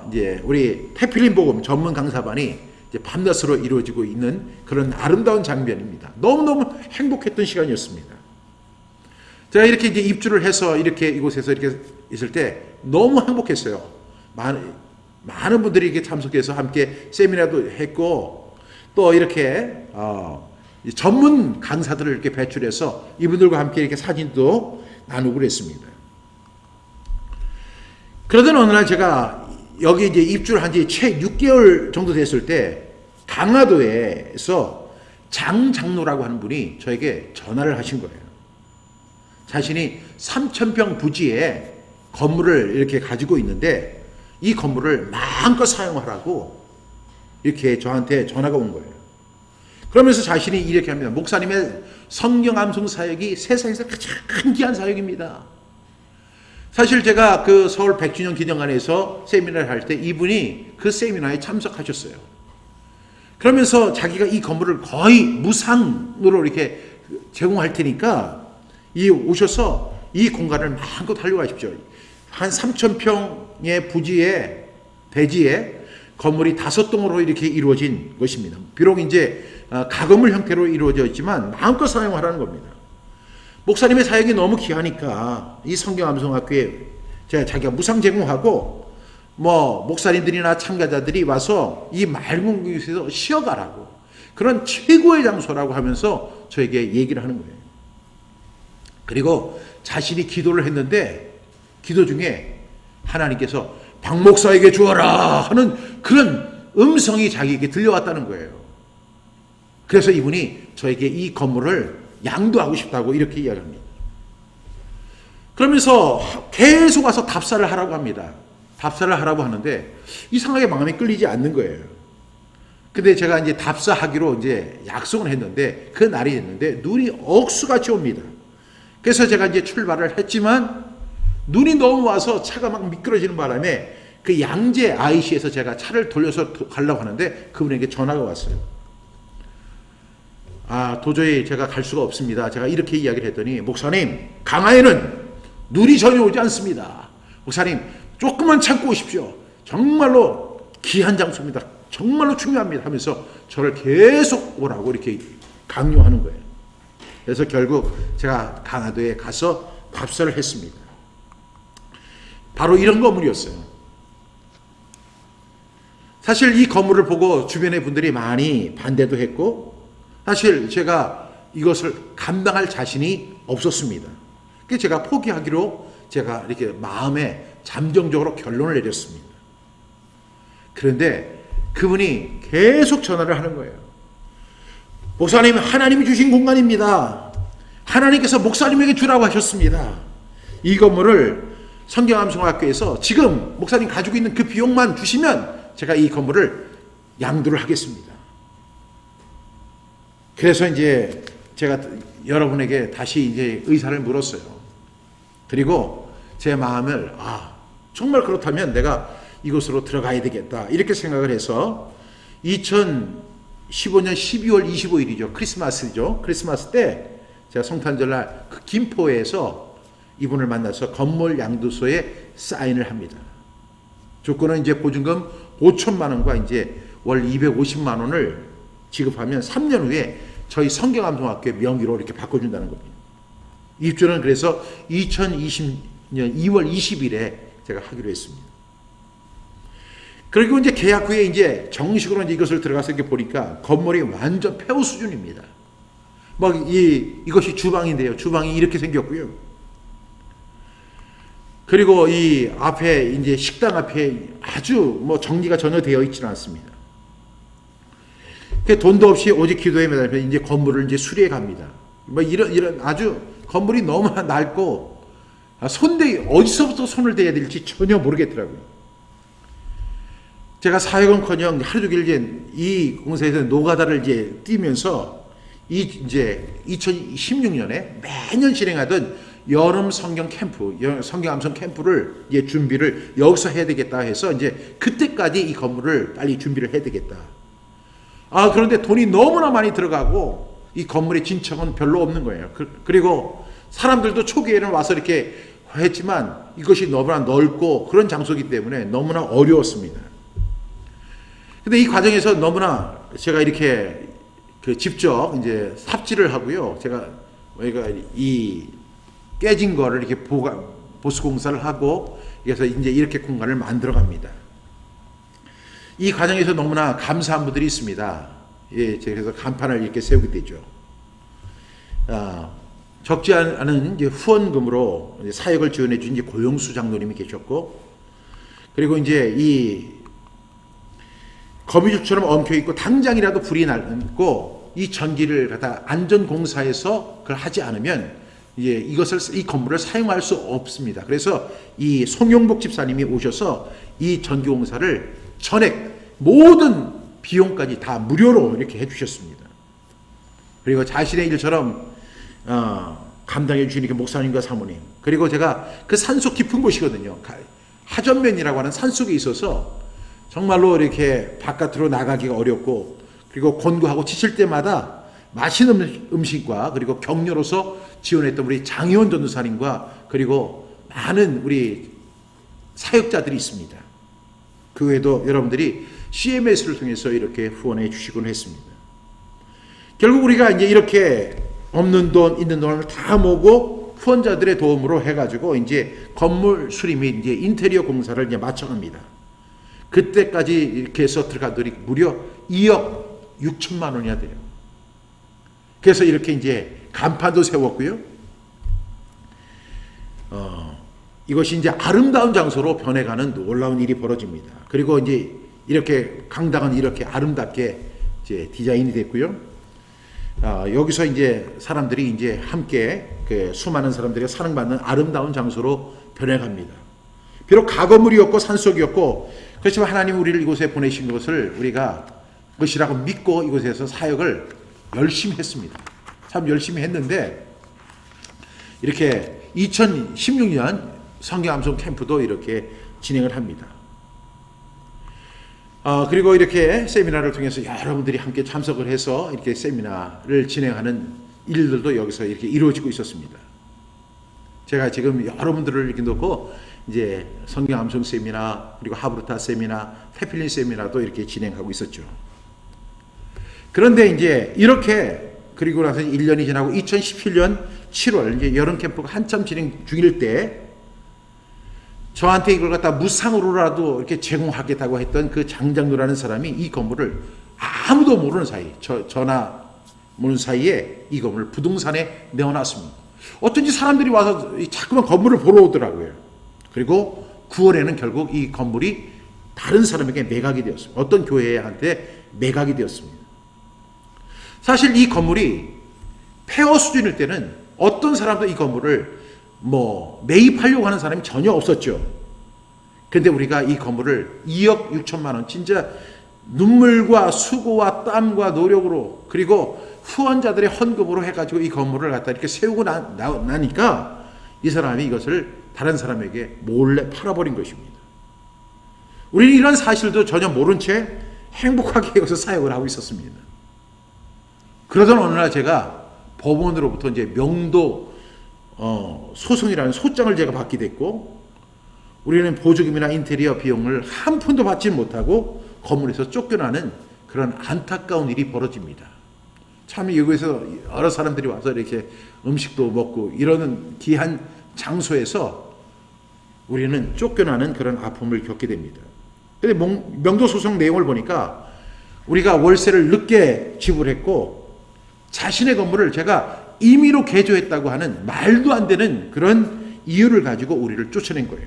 이제 우리 태필린 복음 전문 강사반이 이제 밤낮으로 이루어지고 있는 그런 아름다운 장면입니다. 너무너무 행복했던 시간이었습니다. 제가 이렇게 이제 입주를 해서 이렇게 이곳에서 이렇게 있을 때 너무 행복했어요. 많은 분들이 이렇게 참석해서 함께 세미나도 했고 또 이렇게 전문 강사들을 이렇게 배출해서 이분들과 함께 이렇게 사진도 나누고 그랬습니다. 그러던 어느 날 제가 여기 이제 입주를 한 지 채 6개월 정도 됐을 때 강화도에서 장 장로라고 하는 분이 저에게 전화를 하신 거예요. 자신이 3,000평 부지에 건물을 이렇게 가지고 있는데 이 건물을 마음껏 사용하라고 이렇게 저한테 전화가 온 거예요. 그러면서 자신이 이렇게 합니다. 목사님의 성경 암송 사역이 세상에서 가장 귀한 사역입니다. 사실 제가 그 서울 100주년 기념관에서 세미나를 할 때 이분이 그 세미나에 참석하셨어요. 그러면서 자기가 이 건물을 거의 무상으로 이렇게 제공할 테니까 오셔서 이 공간을 마음껏 활용하십시오. 한 3,000평의 부지에 대지에 건물이 5동으로 이렇게 이루어진 것입니다. 비록 이제 가건물 형태로 이루어져 있지만 마음껏 사용하라는 겁니다. 목사님의 사역이 너무 귀하니까 이 성경암송학교에 자기가 무상 제공하고 목사님들이나 참가자들이 와서 이 맑은 곳에서 쉬어가라고 그런 최고의 장소라고 하면서 저에게 얘기를 하는 거예요. 그리고 자신이 기도를 했는데 기도 중에 하나님께서 박 목사에게 주어라 하는 그런 음성이 자기에게 들려왔다는 거예요. 그래서 이분이 저에게 이 건물을 양도하고 싶다고 이렇게 이야기합니다. 그러면서 계속 와서 답사를 하라고 합니다. 답사를 하라고 하는데 이상하게 마음이 끌리지 않는 거예요. 근데 제가 이제 답사하기로 이제 약속을 했는데 그 날이 됐는데 눈이 억수같이 옵니다. 그래서 제가 이제 출발을 했지만 눈이 너무 와서 차가 막 미끄러지는 바람에 그 양재 IC에서 제가 차를 돌려서 가려고 하는데 그분에게 전화가 왔어요. 도저히 제가 갈 수가 없습니다. 제가 이렇게 이야기를 했더니 목사님, 강화에는 눈이 전혀 오지 않습니다. 목사님, 조금만 참고 오십시오. 정말로 귀한 장소입니다. 정말로 중요합니다. 하면서 저를 계속 오라고 이렇게 강요하는 거예요. 그래서 결국 제가 강화도에 가서 답사를 했습니다. 바로 이런 건물이었어요. 사실 이 건물을 보고 주변의 분들이 많이 반대도 했고 사실 제가 이것을 감당할 자신이 없었습니다. 그래서 제가 포기하기로 제가 이렇게 마음에 잠정적으로 결론을 내렸습니다. 그런데 그분이 계속 전화를 하는 거예요. 목사님, 하나님이 주신 공간입니다. 하나님께서 목사님에게 주라고 하셨습니다. 이 건물을 성경암송학교에서 지금 목사님 가지고 있는 그 비용만 주시면 제가 이 건물을 양도를 하겠습니다. 그래서 이제 제가 여러분에게 다시 이제 의사를 물었어요. 그리고 제 마음을 정말 그렇다면 내가 이곳으로 들어가야 되겠다 이렇게 생각을 해서 2015년 12월 25일이죠. 크리스마스죠. 크리스마스 때 제가 성탄절날 그 김포에서 이분을 만나서 건물 양도소에 사인을 합니다. 조건은 이제 보증금 5천만 원과 이제 월 250만 원을 지급하면 3년 후에 저희 성경암송학교의 명의로 이렇게 바꿔준다는 겁니다. 입주는 그래서 2020년 2월 20일에 제가 하기로 했습니다. 그리고 이제 계약 후에 이제 정식으로 이제 이것을 들어가서 이렇게 보니까 건물이 완전 폐허 수준입니다. 이것이 주방인데요. 주방이 이렇게 생겼고요. 그리고 이 앞에 이제 식당 앞에 아주 정리가 전혀 되어 있지는 않습니다. 돈도 없이 오직 기도에 매달려 이제 건물을 이제 수리해 갑니다. 이런 아주 건물이 너무 낡고 어디서부터 손을 대야 될지 전혀 모르겠더라고요. 제가 사역은커녕 하루 종일 이제 이 공사에서 노가다를 이제 뛰면서 이제 2016년에 매년 진행하던 여름 성경 캠프, 성경 암송 캠프를 이제 준비를 여기서 해야 되겠다 해서 이제 그때까지 이 건물을 빨리 준비를 해야 되겠다. 그런데 돈이 너무나 많이 들어가고 이 건물의 진척은 별로 없는 거예요. 그리고 사람들도 초기에는 와서 이렇게 했지만 이것이 너무나 넓고 그런 장소이기 때문에 너무나 어려웠습니다. 근데 이 과정에서 너무나 제가 이렇게 직접 이제 삽질을 하고요. 제가 이 깨진 거를 이렇게 보수 공사를 하고 그래서 이제 이렇게 공간을 만들어 갑니다. 이 과정에서 너무나 감사한 분들이 있습니다. 예, 그래서 간판을 이렇게 세우게 되죠. 적지 않은 이제 후원금으로 이제 사역을 지원해 준 이제 고영수 장로님이 계셨고, 그리고 이제 이 거미줄처럼 엉켜 있고 당장이라도 불이 나고 이 전기를 갖다 안전공사에서 그걸 하지 않으면 이제 이 건물을 사용할 수 없습니다. 그래서 이 송영복 집사님이 오셔서 이 전기공사를 전액 모든 비용까지 다 무료로 이렇게 해주셨습니다. 그리고 자신의 일처럼 감당해 주시는 목사님과 사모님, 그리고 제가 그 산속 깊은 곳이거든요. 하전면이라고 하는 산속에 있어서 정말로 이렇게 바깥으로 나가기가 어렵고, 그리고 곤고하고 지칠 때마다 맛있는 음식과 그리고 격려로서 지원했던 우리 장희원 전도사님과 그리고 많은 우리 사역자들이 있습니다. 그 외에도 여러분들이 CMS를 통해서 이렇게 후원해 주시곤 했습니다. 결국 우리가 이제 이렇게 없는 돈, 있는 돈을 다 모으고 후원자들의 도움으로 해가지고 이제 건물 수리 및 이제 인테리어 공사를 이제 마쳐갑니다. 그때까지 이렇게 해서 들어간 돈이 무려 2억 6천만 원이나 돼요. 그래서 이렇게 이제 간판도 세웠고요. 이것이 이제 아름다운 장소로 변해가는 놀라운 일이 벌어집니다. 그리고 이제 이렇게 강당은 이렇게 아름답게 이제 디자인이 됐고요. 여기서 이제 사람들이 이제 함께 수많은 사람들이 사랑받는 아름다운 장소로 변해갑니다. 비록 가건물이었고 산속이었고, 그렇지만 하나님 우리를 이곳에 보내신 것을 우리가 그것이라고 믿고 이곳에서 사역을 열심히 했습니다. 참 열심히 했는데, 이렇게 2016년 성경 암송 캠프도 이렇게 진행을 합니다. 그리고 이렇게 세미나를 통해서 여러분들이 함께 참석을 해서 이렇게 세미나를 진행하는 일들도 여기서 이렇게 이루어지고 있었습니다. 제가 지금 여러분들을 이렇게 놓고 이제 성경 암송 세미나, 그리고 하브르타 세미나, 태필린 세미나도 이렇게 진행하고 있었죠. 그런데 이제 이렇게 그리고 나서 1년이 지나고 2017년 7월 이제 여름 캠프가 한참 진행 중일 때 저한테 이걸 갖다 무상으로라도 이렇게 제공하겠다고 했던 그 장장로라는 사람이 이 건물을 아무도 모르는 사이, 전화 모르는 사이에 이 건물을 부동산에 내어놨습니다. 어쩐지 사람들이 와서 자꾸만 건물을 보러 오더라고요. 그리고 9월에는 결국 이 건물이 다른 사람에게 매각이 되었습니다. 어떤 교회한테 매각이 되었습니다. 사실 이 건물이 폐허 수준일 때는 어떤 사람도 이 건물을 매입하려고 하는 사람이 전혀 없었죠. 그런데 우리가 이 건물을 2억 6천만 원, 진짜 눈물과 수고와 땀과 노력으로, 그리고 후원자들의 헌금으로 해가지고 이 건물을 갖다 이렇게 세우고 나니까 이 사람이 이것을 다른 사람에게 몰래 팔아버린 것입니다. 우리는 이런 사실도 전혀 모른 채 행복하게 여기서 사역을 하고 있었습니다. 그러던 어느 날 제가 법원으로부터 이제 명도 소송이라는 소장을 제가 받게 됐고, 우리는 보조금이나 인테리어 비용을 한 푼도 받지 못하고 건물에서 쫓겨나는 그런 안타까운 일이 벌어집니다. 참 여기서 여러 사람들이 와서 이렇게 음식도 먹고 이러는 귀한 장소에서 우리는 쫓겨나는 그런 아픔을 겪게 됩니다. 근데 명도 소송 내용을 보니까 우리가 월세를 늦게 지불했고 자신의 건물을 제가 임의로 개조했다고 하는 말도 안 되는 그런 이유를 가지고 우리를 쫓아낸 거예요.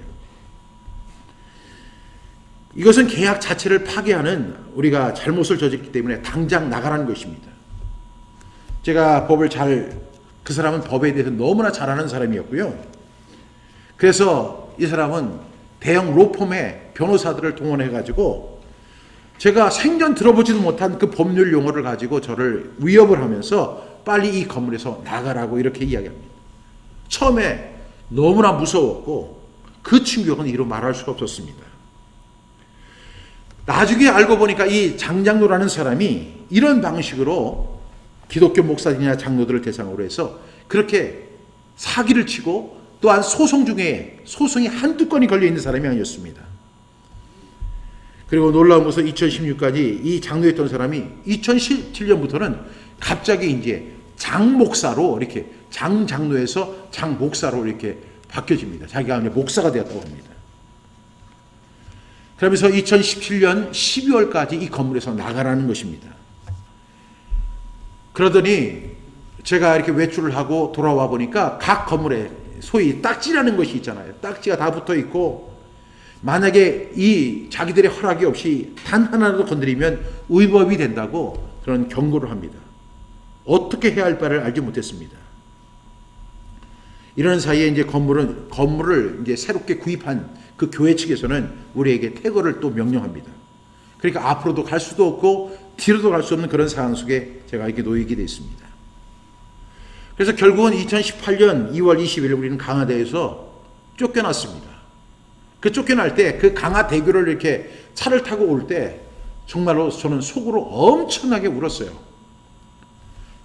이것은 계약 자체를 파괴하는 우리가 잘못을 저질렀기 때문에 당장 나가라는 것입니다. 제가 그 사람은 법에 대해서 너무나 잘 아는 사람이었고요. 그래서 이 사람은 대형 로펌의 변호사들을 동원해가지고 제가 생전 들어보지도 못한 그 법률 용어를 가지고 저를 위협을 하면서 빨리 이 건물에서 나가라고 이렇게 이야기합니다. 처음에 너무나 무서웠고 그 충격은 이루 말할 수가 없었습니다. 나중에 알고 보니까 이 장장로라는 사람이 이런 방식으로 기독교 목사들이나 장로들을 대상으로 해서 그렇게 사기를 치고 또한 소송 중에 소송이 한두 건이 걸려있는 사람이 아니었습니다. 그리고 놀라운 것은 2016까지 이 장로였던 사람이 2017년부터는 갑자기 이제 장목사로 이렇게 장장로에서 장목사로 이렇게 바뀌어집니다. 자기가 목사가 되었다고 합니다. 그러면서 2017년 12월까지 이 건물에서 나가라는 것입니다. 그러더니 제가 이렇게 외출을 하고 돌아와 보니까 각 건물에 소위 딱지라는 것이 있잖아요. 딱지가 다 붙어 있고 만약에 이 자기들의 허락이 없이 단 하나라도 건드리면 위법이 된다고 그런 경고를 합니다. 어떻게 해야 할 바를 알지 못했습니다. 이런 사이에 이제 건물을 이제 새롭게 구입한 그 교회 측에서는 우리에게 퇴거를 또 명령합니다. 그러니까 앞으로도 갈 수도 없고 뒤로도 갈 수 없는 그런 상황 속에 제가 이렇게 놓이게 되어 있습니다. 그래서 결국은 2018년 2월 20일 우리는 강화대에서 쫓겨났습니다. 그 쫓겨날 때 그 강화대교를 이렇게 차를 타고 올 때 정말로 저는 속으로 엄청나게 울었어요.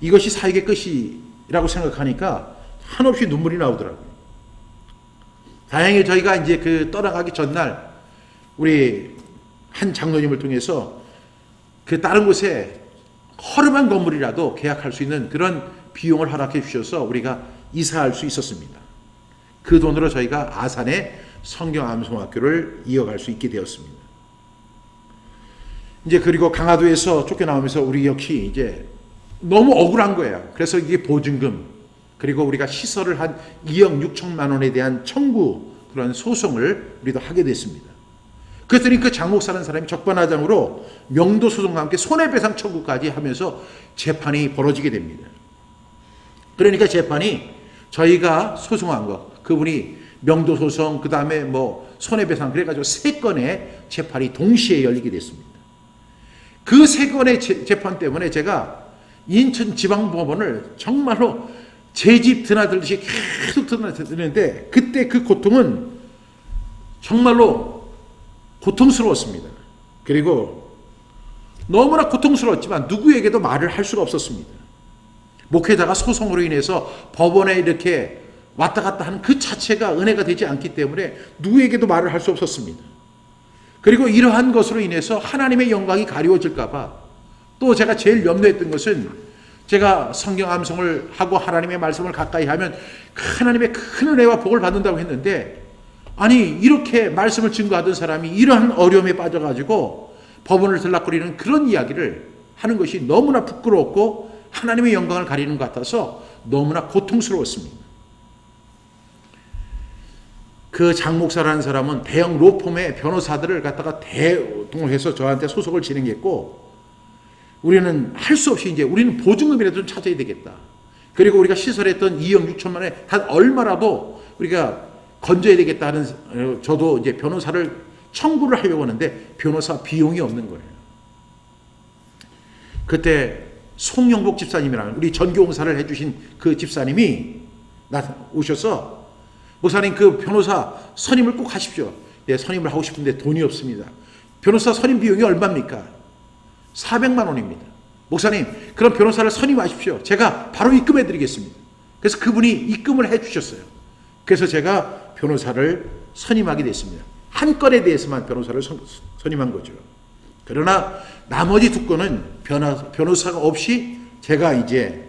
이것이 사역의 끝이라고 생각하니까 한없이 눈물이 나오더라고요. 다행히 저희가 이제 그 떠나가기 전날 우리 한 장로님을 통해서 그 다른 곳에 허름한 건물이라도 계약할 수 있는 그런 비용을 허락해 주셔서 우리가 이사할 수 있었습니다. 그 돈으로 저희가 아산에 성경암송학교를 이어갈 수 있게 되었습니다. 이제 그리고 강화도에서 쫓겨나오면서 우리 역시 이제 너무 억울한 거예요. 그래서 이게 보증금 그리고 우리가 시설을 한 2억 6천만 원에 대한 청구 그런 소송을 우리도 하게 됐습니다. 그랬더니 그 장목사라는 사람이 적반하장으로 명도 소송과 함께 손해배상 청구까지 하면서 재판이 벌어지게 됩니다. 그러니까 재판이 저희가 소송한 거 그분이 명도 소송 그 다음에 뭐 손해배상 그래가지고 3건의 재판이 동시에 열리게 됐습니다. 그 3건의 재판 때문에 제가 인천지방법원을 정말로 제 집 드나들듯이 계속 드나드는데 그때 그 고통은 정말로 고통스러웠습니다. 그리고 너무나 고통스러웠지만 누구에게도 말을 할 수가 없었습니다. 목회자가 소송으로 인해서 법원에 이렇게 왔다 갔다 하는 그 자체가 은혜가 되지 않기 때문에 누구에게도 말을 할 수 없었습니다. 그리고 이러한 것으로 인해서 하나님의 영광이 가리워질까 봐 또 제가 제일 염려했던 것은 제가 성경 암송을 하고 하나님의 말씀을 가까이 하면 하나님의 큰 은혜와 복을 받는다고 했는데 아니 이렇게 말씀을 증거하던 사람이 이러한 어려움에 빠져가지고 법원을 들락거리는 그런 이야기를 하는 것이 너무나 부끄럽고 하나님의 영광을 가리는 것 같아서 너무나 고통스러웠습니다. 그 장목사라는 사람은 대형 로펌의 변호사들을 갖다가 대동을 해서 저한테 소송을 진행했고 우리는 할 수 없이 이제 우리는 보증금이라도 좀 찾아야 되겠다. 그리고 우리가 시설했던 2억 6천만 원에 단 얼마라도 우리가 건져야 되겠다 하는 저도 이제 변호사를 청구를 하려고 하는데 변호사 비용이 없는 거예요. 그때 송영복 집사님이라는 우리 전교공사를 해주신 그 집사님이 오셔서 목사님 그 변호사 선임을 꼭 하십시오. 네, 선임을 하고 싶은데 돈이 없습니다. 변호사 선임 비용이 얼마입니까? 400만 원입니다. 목사님 그럼 변호사를 선임하십시오. 제가 바로 입금해 드리겠습니다. 그래서 그분이 입금을 해 주셨어요. 그래서 제가 변호사를 선임하게 됐습니다. 한 건에 대해서만 변호사를 선임한 거죠. 그러나 나머지 2건은 변호사가 없이 제가 이제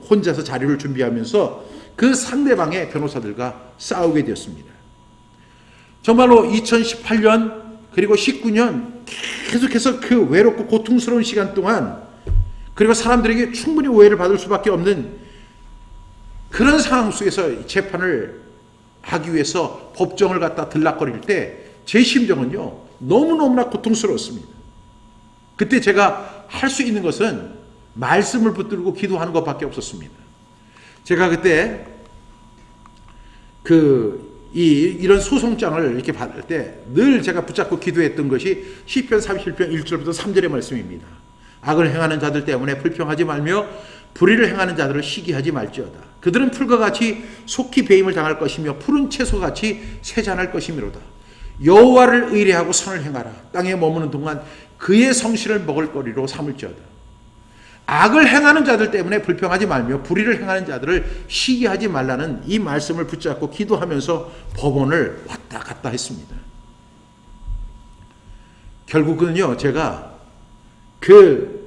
혼자서 자료를 준비하면서 그 상대방의 변호사들과 싸우게 되었습니다. 정말로 2018년 그리고 19년 계속해서 그 외롭고 고통스러운 시간 동안 그리고 사람들에게 충분히 오해를 받을 수밖에 없는 그런 상황 속에서 재판을 하기 위해서 법정을 갖다 들락거릴 때 제 심정은요 너무너무나 고통스러웠습니다. 그때 제가 할 수 있는 것은 말씀을 붙들고 기도하는 것밖에 없었습니다. 제가 그때 그 이런 소송장을 이렇게 받을 때 늘 제가 붙잡고 기도했던 것이 시편 37편 1절부터 3절의 말씀입니다. 악을 행하는 자들 때문에 불평하지 말며 불의를 행하는 자들을 시기하지 말지어다. 그들은 풀과 같이 속히 배임을 당할 것이며 푸른 채소와 같이 세잔할 것이미로다. 여호와를 의뢰하고 선을 행하라. 땅에 머무는 동안 그의 성실을 먹을 거리로 삼을지어다. 악을 행하는 자들 때문에 불평하지 말며 불의를 행하는 자들을 시기하지 말라는 이 말씀을 붙잡고 기도하면서 법원을 왔다 갔다 했습니다. 결국은요, 제가 그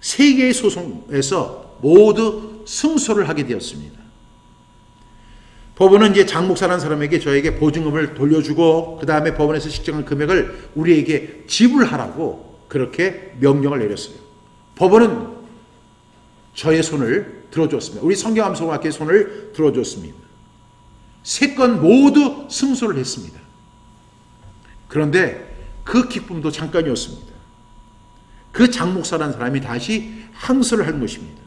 세 개의 소송에서 모두 승소를 하게 되었습니다. 법원은 이제 장 목사라는 사람에게 저에게 보증금을 돌려주고 그 다음에 법원에서 식정한 금액을 우리에게 지불하라고 그렇게 명령을 내렸어요. 법원은 저의 손을 들어줬습니다. 우리 성경암송학교의 손을 들어줬습니다. 세 건 모두 승소를 했습니다. 그런데 그 기쁨도 잠깐이었습니다. 그 장 목사라는 사람이 다시 항소를 한 것입니다.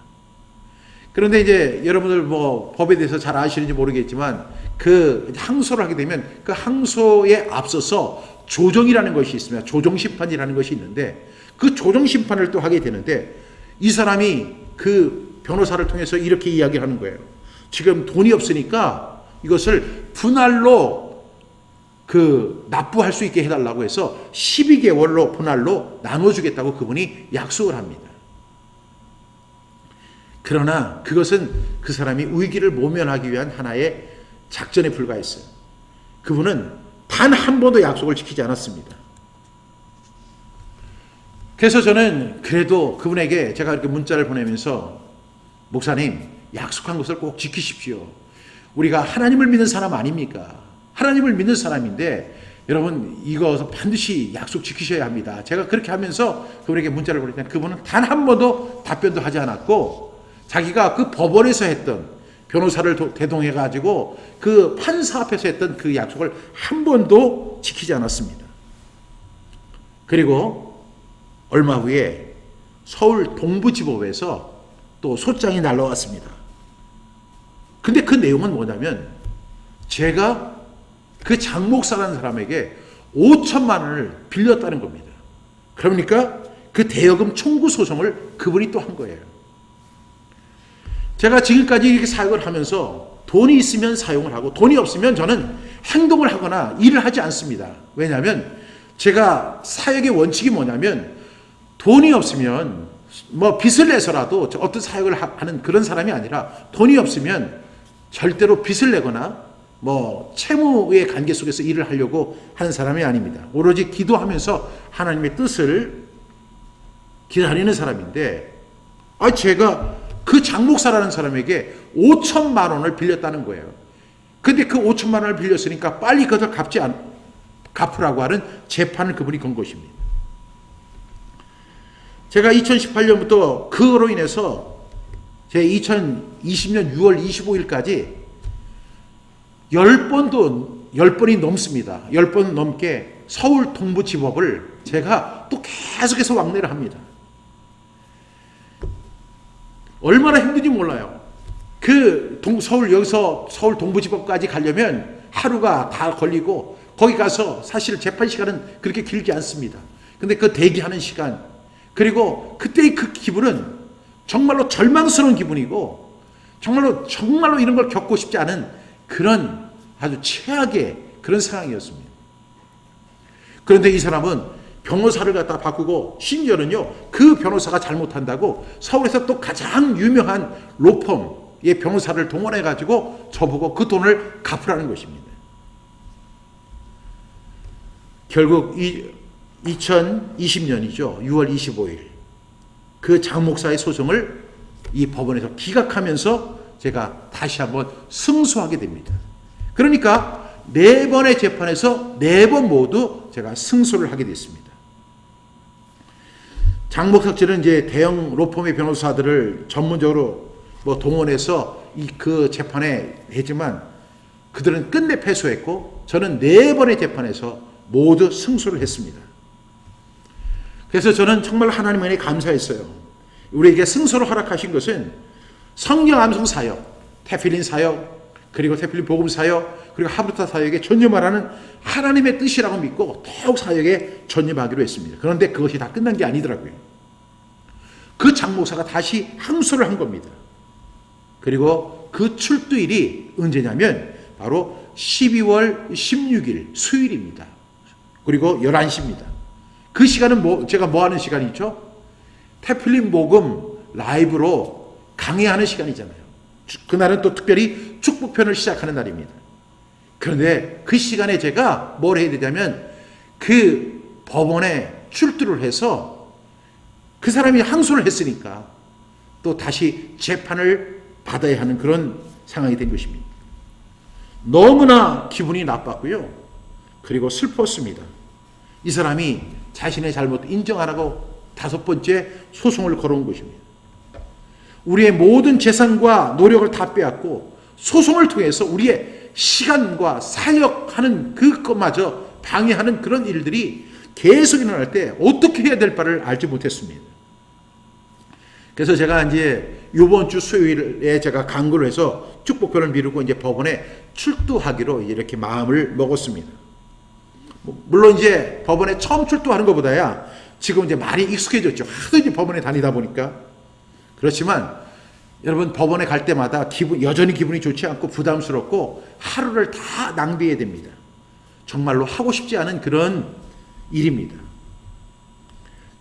그런데 이제 여러분들 뭐 법에 대해서 잘 아시는지 모르겠지만 그 항소를 하게 되면 그 항소에 앞서서 조정이라는 것이 있습니다. 조정심판이라는 것이 있는데 그 조정심판을 또 하게 되는데 이 사람이 그 변호사를 통해서 이렇게 이야기하는 거예요. 지금 돈이 없으니까 이것을 분할로 납부할 수 있게 해달라고 해서 12개월로 분할로 나눠주겠다고 그분이 약속을 합니다. 그러나 그것은 그 사람이 위기를 모면하기 위한 하나의 작전에 불과했어요. 그분은 단 한 번도 약속을 지키지 않았습니다. 그래서 저는 그래도 그분에게 제가 이렇게 문자를 보내면서 목사님, 약속한 것을 꼭 지키십시오. 우리가 하나님을 믿는 사람 아닙니까? 하나님을 믿는 사람인데 여러분 이거 반드시 약속 지키셔야 합니다. 제가 그렇게 하면서 그분에게 문자를 보냈더니 그분은 단 한 번도 답변도 하지 않았고 자기가 그 법원에서 했던 변호사를 대동해 가지고 그 판사 앞에서 했던 그 약속을 한 번도 지키지 않았습니다. 그리고 얼마 후에 서울 동부지법에서 또 소장이 날라왔습니다. 근데 그 내용은 뭐냐면 제가 그 장 목사라는 사람에게 5천만 원을 빌렸다는 겁니다. 그러니까 그 대여금 청구 소송을 그분이 또 한 거예요. 제가 지금까지 이렇게 사역을 하면서 돈이 있으면 사용을 하고 돈이 없으면 저는 행동을 하거나 일을 하지 않습니다. 왜냐하면 제가 사역의 원칙이 뭐냐면 돈이 없으면 뭐 빚을 내서라도 어떤 사역을 하는 그런 사람이 아니라 돈이 없으면 절대로 빚을 내거나 뭐 채무의 관계 속에서 일을 하려고 하는 사람이 아닙니다. 오로지 기도하면서 하나님의 뜻을 기다리는 사람인데 제가 그 장 목사라는 사람에게 5천만 원을 빌렸다는 거예요. 근데 그 5천만 원을 빌렸으니까 빨리 그것을 갚으라고 하는 재판을 그분이 건 것입니다. 제가 2018년부터 그거로 인해서 제 2020년 6월 25일까지 10번이 넘습니다. 10번 넘게 서울 동부지법을 제가 또 계속해서 왕래를 합니다. 얼마나 힘든지 몰라요. 여기서 서울 동부지법까지 가려면 하루가 다 걸리고 거기 가서 사실 재판 시간은 그렇게 길지 않습니다. 근데 그 대기하는 시간 그리고 그때의 그 기분은 정말로 절망스러운 기분이고 정말로 이런 걸 겪고 싶지 않은 그런 아주 최악의 그런 상황이었습니다. 그런데 이 사람은 변호사를 갖다 바꾸고 심지어는요 그 변호사가 잘못한다고 서울에서 또 가장 유명한 로펌의 변호사를 동원해 가지고 저보고 그 돈을 갚으라는 것입니다. 결국 2020년이죠 6월 25일 그 장 목사의 소송을 이 법원에서 기각하면서 제가 다시 한번 승소하게 됩니다. 그러니까 4번의 재판에서 4번 모두 제가 승소를 하게 됐습니다. 장 목사들은 이제 대형 로펌의 변호사들을 전문적으로 동원해서 그 재판에 했지만 그들은 끝내 패소했고 저는 4번의 재판에서 모두 승소를 했습니다. 그래서 저는 정말 하나님 은혜에 감사했어요. 우리에게 승소를 허락하신 것은 성령 암송 사역, 테필린 사역, 그리고 태필린 복음 사역, 그리고 하브르타 사역에 전념하라는 하나님의 뜻이라고 믿고 더욱 사역에 전념하기로 했습니다. 그런데 그것이 다 끝난 게 아니더라고요. 그 장목사가 다시 항소를 한 겁니다. 그리고 그 출두일이 언제냐면 바로 12월 16일 수요일입니다. 그리고 11시입니다. 그 시간은 제가 뭐 하는 시간이죠? 태필린 복음 라이브로 강의하는 시간이잖아요. 그날은 또 특별히 축복편을 시작하는 날입니다. 그런데 그 시간에 제가 뭘 해야 되냐면 그 법원에 출두를 해서 그 사람이 항소를 했으니까 또 다시 재판을 받아야 하는 그런 상황이 된 것입니다. 너무나 기분이 나빴고요. 그리고 슬펐습니다. 이 사람이 자신의 잘못 인정하라고 5번째 소송을 걸어온 것입니다. 우리의 모든 재산과 노력을 다 빼앗고 소송을 통해서 우리의 시간과 사역하는 그것마저 방해하는 그런 일들이 계속 일어날 때 어떻게 해야 될 바를 알지 못했습니다. 그래서 제가 이제 이번 주 수요일에 제가 강구를 해서 축복편을 미루고 이제 법원에 출두하기로 이렇게 마음을 먹었습니다. 물론 이제 법원에 처음 출두하는 것보다야 지금 이제 많이 익숙해졌죠. 하도 이제 법원에 다니다 보니까. 그렇지만 여러분 법원에 갈 때마다 여전히 기분이 좋지 않고 부담스럽고 하루를 다 낭비해야 됩니다. 정말로 하고 싶지 않은 그런 일입니다.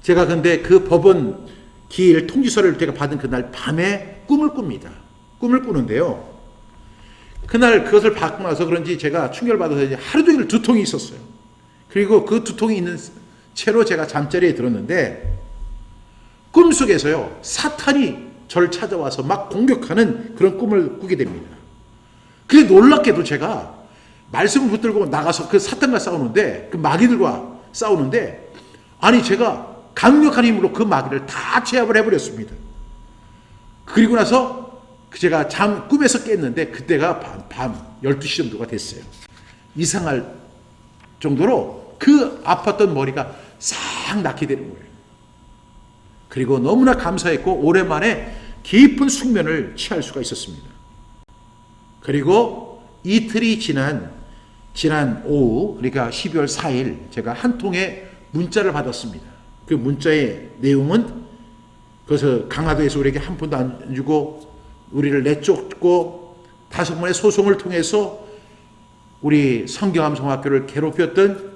제가 근데 그 법원 기일 통지서를 제가 받은 그날 밤에 꿈을 꿉니다. 꿈을 꾸는데요. 그날 그것을 받고 나서 그런지 제가 충격받아서 이제 하루 종일 두통이 있었어요. 그리고 그 두통이 있는 채로 제가 잠자리에 들었는데 꿈속에서요. 사탄이 저를 찾아와서 막 공격하는 그런 꿈을 꾸게 됩니다. 그게 놀랍게도 제가 말씀을 붙들고 나가서 그 사탄과 싸우는데 그 마귀들과 싸우는데 아니 제가 강력한 힘으로 그 마귀를 다 제압을 해버렸습니다. 그리고 나서 제가 꿈에서 깼는데 그때가 밤 12시 정도가 됐어요. 이상할 정도로 그 아팠던 머리가 싹 낫게 되는 거예요. 그리고 너무나 감사했고 오랜만에 깊은 숙면을 취할 수가 있었습니다. 그리고 이틀이 지난 오후 그러니까 12월 4일 제가 한 통의 문자를 받았습니다. 그 문자의 내용은 그래서 강화도에서 우리에게 한 푼도 안 주고 우리를 내쫓고 5번의 소송을 통해서 우리 성경암송학교를 괴롭혔던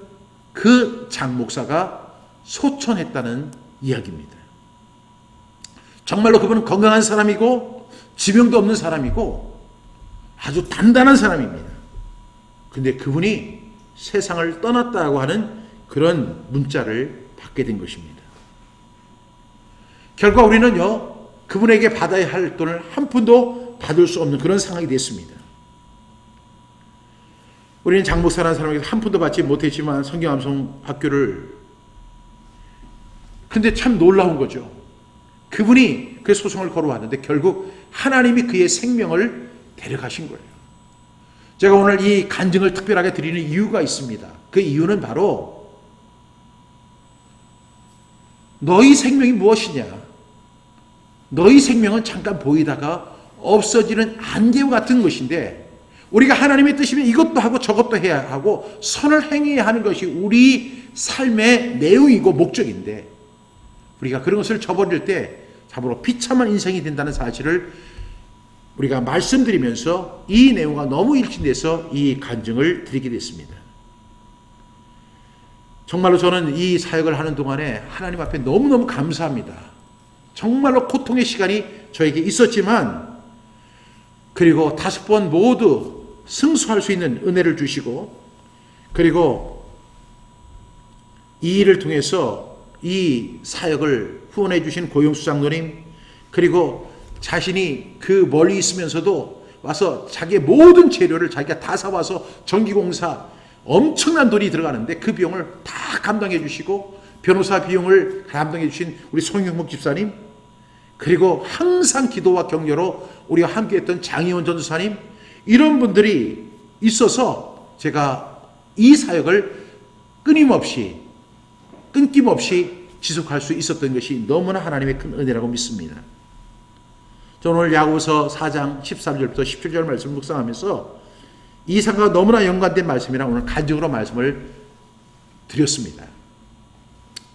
그 장 목사가 소천했다는 이야기입니다. 정말로 그분은 건강한 사람이고 지병도 없는 사람이고 아주 단단한 사람입니다. 근데 그분이 세상을 떠났다고 하는 그런 문자를 받게 된 것입니다. 결과 우리는요, 그분에게 받아야 할 돈을 한 푼도 받을 수 없는 그런 상황이 됐습니다. 우리는 장 목사라는 사람에게 한 푼도 받지 못했지만 성경암송학교를 근데 참 놀라운 거죠. 그분이 그 소송을 걸어왔는데 결국 하나님이 그의 생명을 데려가신 거예요. 제가 오늘 이 간증을 특별하게 드리는 이유가 있습니다. 그 이유는 바로 너희 생명이 무엇이냐? 너희 생명은 잠깐 보이다가 없어지는 안개와 같은 것인데 우리가 하나님의 뜻이면 이것도 하고 저것도 해야 하고 선을 행해야 하는 것이 우리 삶의 내용이고 목적인데 우리가 그런 것을 저버릴 때 참으로 비참한 인생이 된다는 사실을 우리가 말씀드리면서 이 내용과 너무 일치돼서 이 간증을 드리게 됐습니다. 정말로 저는 이 사역을 하는 동안에 하나님 앞에 너무너무 감사합니다. 정말로 고통의 시간이 저에게 있었지만 그리고 5번 모두 승수할 수 있는 은혜를 주시고 그리고 이 일을 통해서 이 사역을 후원해 주신 고용수 장로님 그리고 자신이 그 멀리 있으면서도 와서 자기의 모든 재료를 자기가 다 사와서 전기공사 엄청난 돈이 들어가는데 그 비용을 다 감당해 주시고 변호사 비용을 감당해 주신 우리 송영목 집사님 그리고 항상 기도와 격려로 우리와 함께했던 장희원 전도사님 이런 분들이 있어서 제가 이 사역을 끊임없이 지속할 수 있었던 것이 너무나 하나님의 큰 은혜라고 믿습니다. 저는 오늘 야고보서 4장 13절부터 17절 말씀을 묵상하면서 이 상과 너무나 연관된 말씀이라 오늘 간증으로 말씀을 드렸습니다.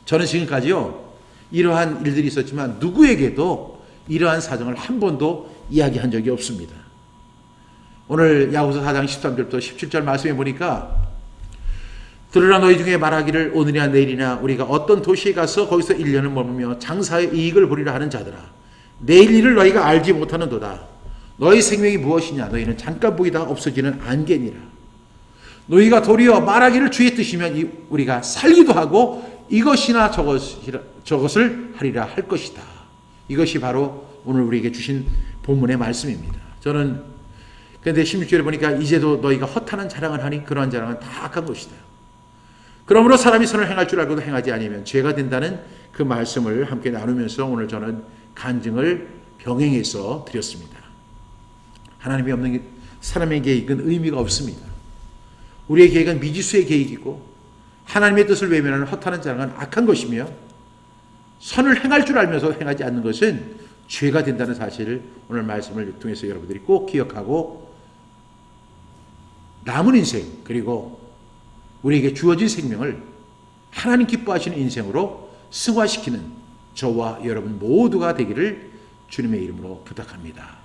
저는 지금까지요 이러한 일들이 있었지만 누구에게도 이러한 사정을 한 번도 이야기한 적이 없습니다. 오늘 야고보서 4장 13절부터 17절 말씀에 보니까 들으라 너희 중에 말하기를 오늘이나 내일이나 우리가 어떤 도시에 가서 거기서 1년을 머물며 장사의 이익을 보리라 하는 자들아 내일 일을 너희가 알지 못하는도다. 너희 생명이 무엇이냐 너희는 잠깐 보이다 없어지는 안개니라. 너희가 도리어 말하기를 주의 뜻이면 우리가 살기도 하고 이것이나 저것을 하리라 할 것이다. 이것이 바로 오늘 우리에게 주신 본문의 말씀입니다. 저는 그런데 16절에 보니까 이제도 너희가 허탄한 자랑을 하니 그러한 자랑은 다 악한 것이다. 그러므로 사람이 선을 행할 줄 알고도 행하지 아니하면 죄가 된다는 그 말씀을 함께 나누면서 오늘 저는 간증을 병행해서 드렸습니다. 하나님이 없는 게 사람의 계획은 의미가 없습니다. 우리의 계획은 미지수의 계획이고 하나님의 뜻을 외면하는 허탄한 자랑은 악한 것이며 선을 행할 줄 알면서 행하지 않는 것은 죄가 된다는 사실을 오늘 말씀을 통해서 여러분들이 꼭 기억하고 남은 인생 그리고 우리에게 주어진 생명을 하나님 기뻐하시는 인생으로 승화시키는 저와 여러분 모두가 되기를 주님의 이름으로 부탁합니다.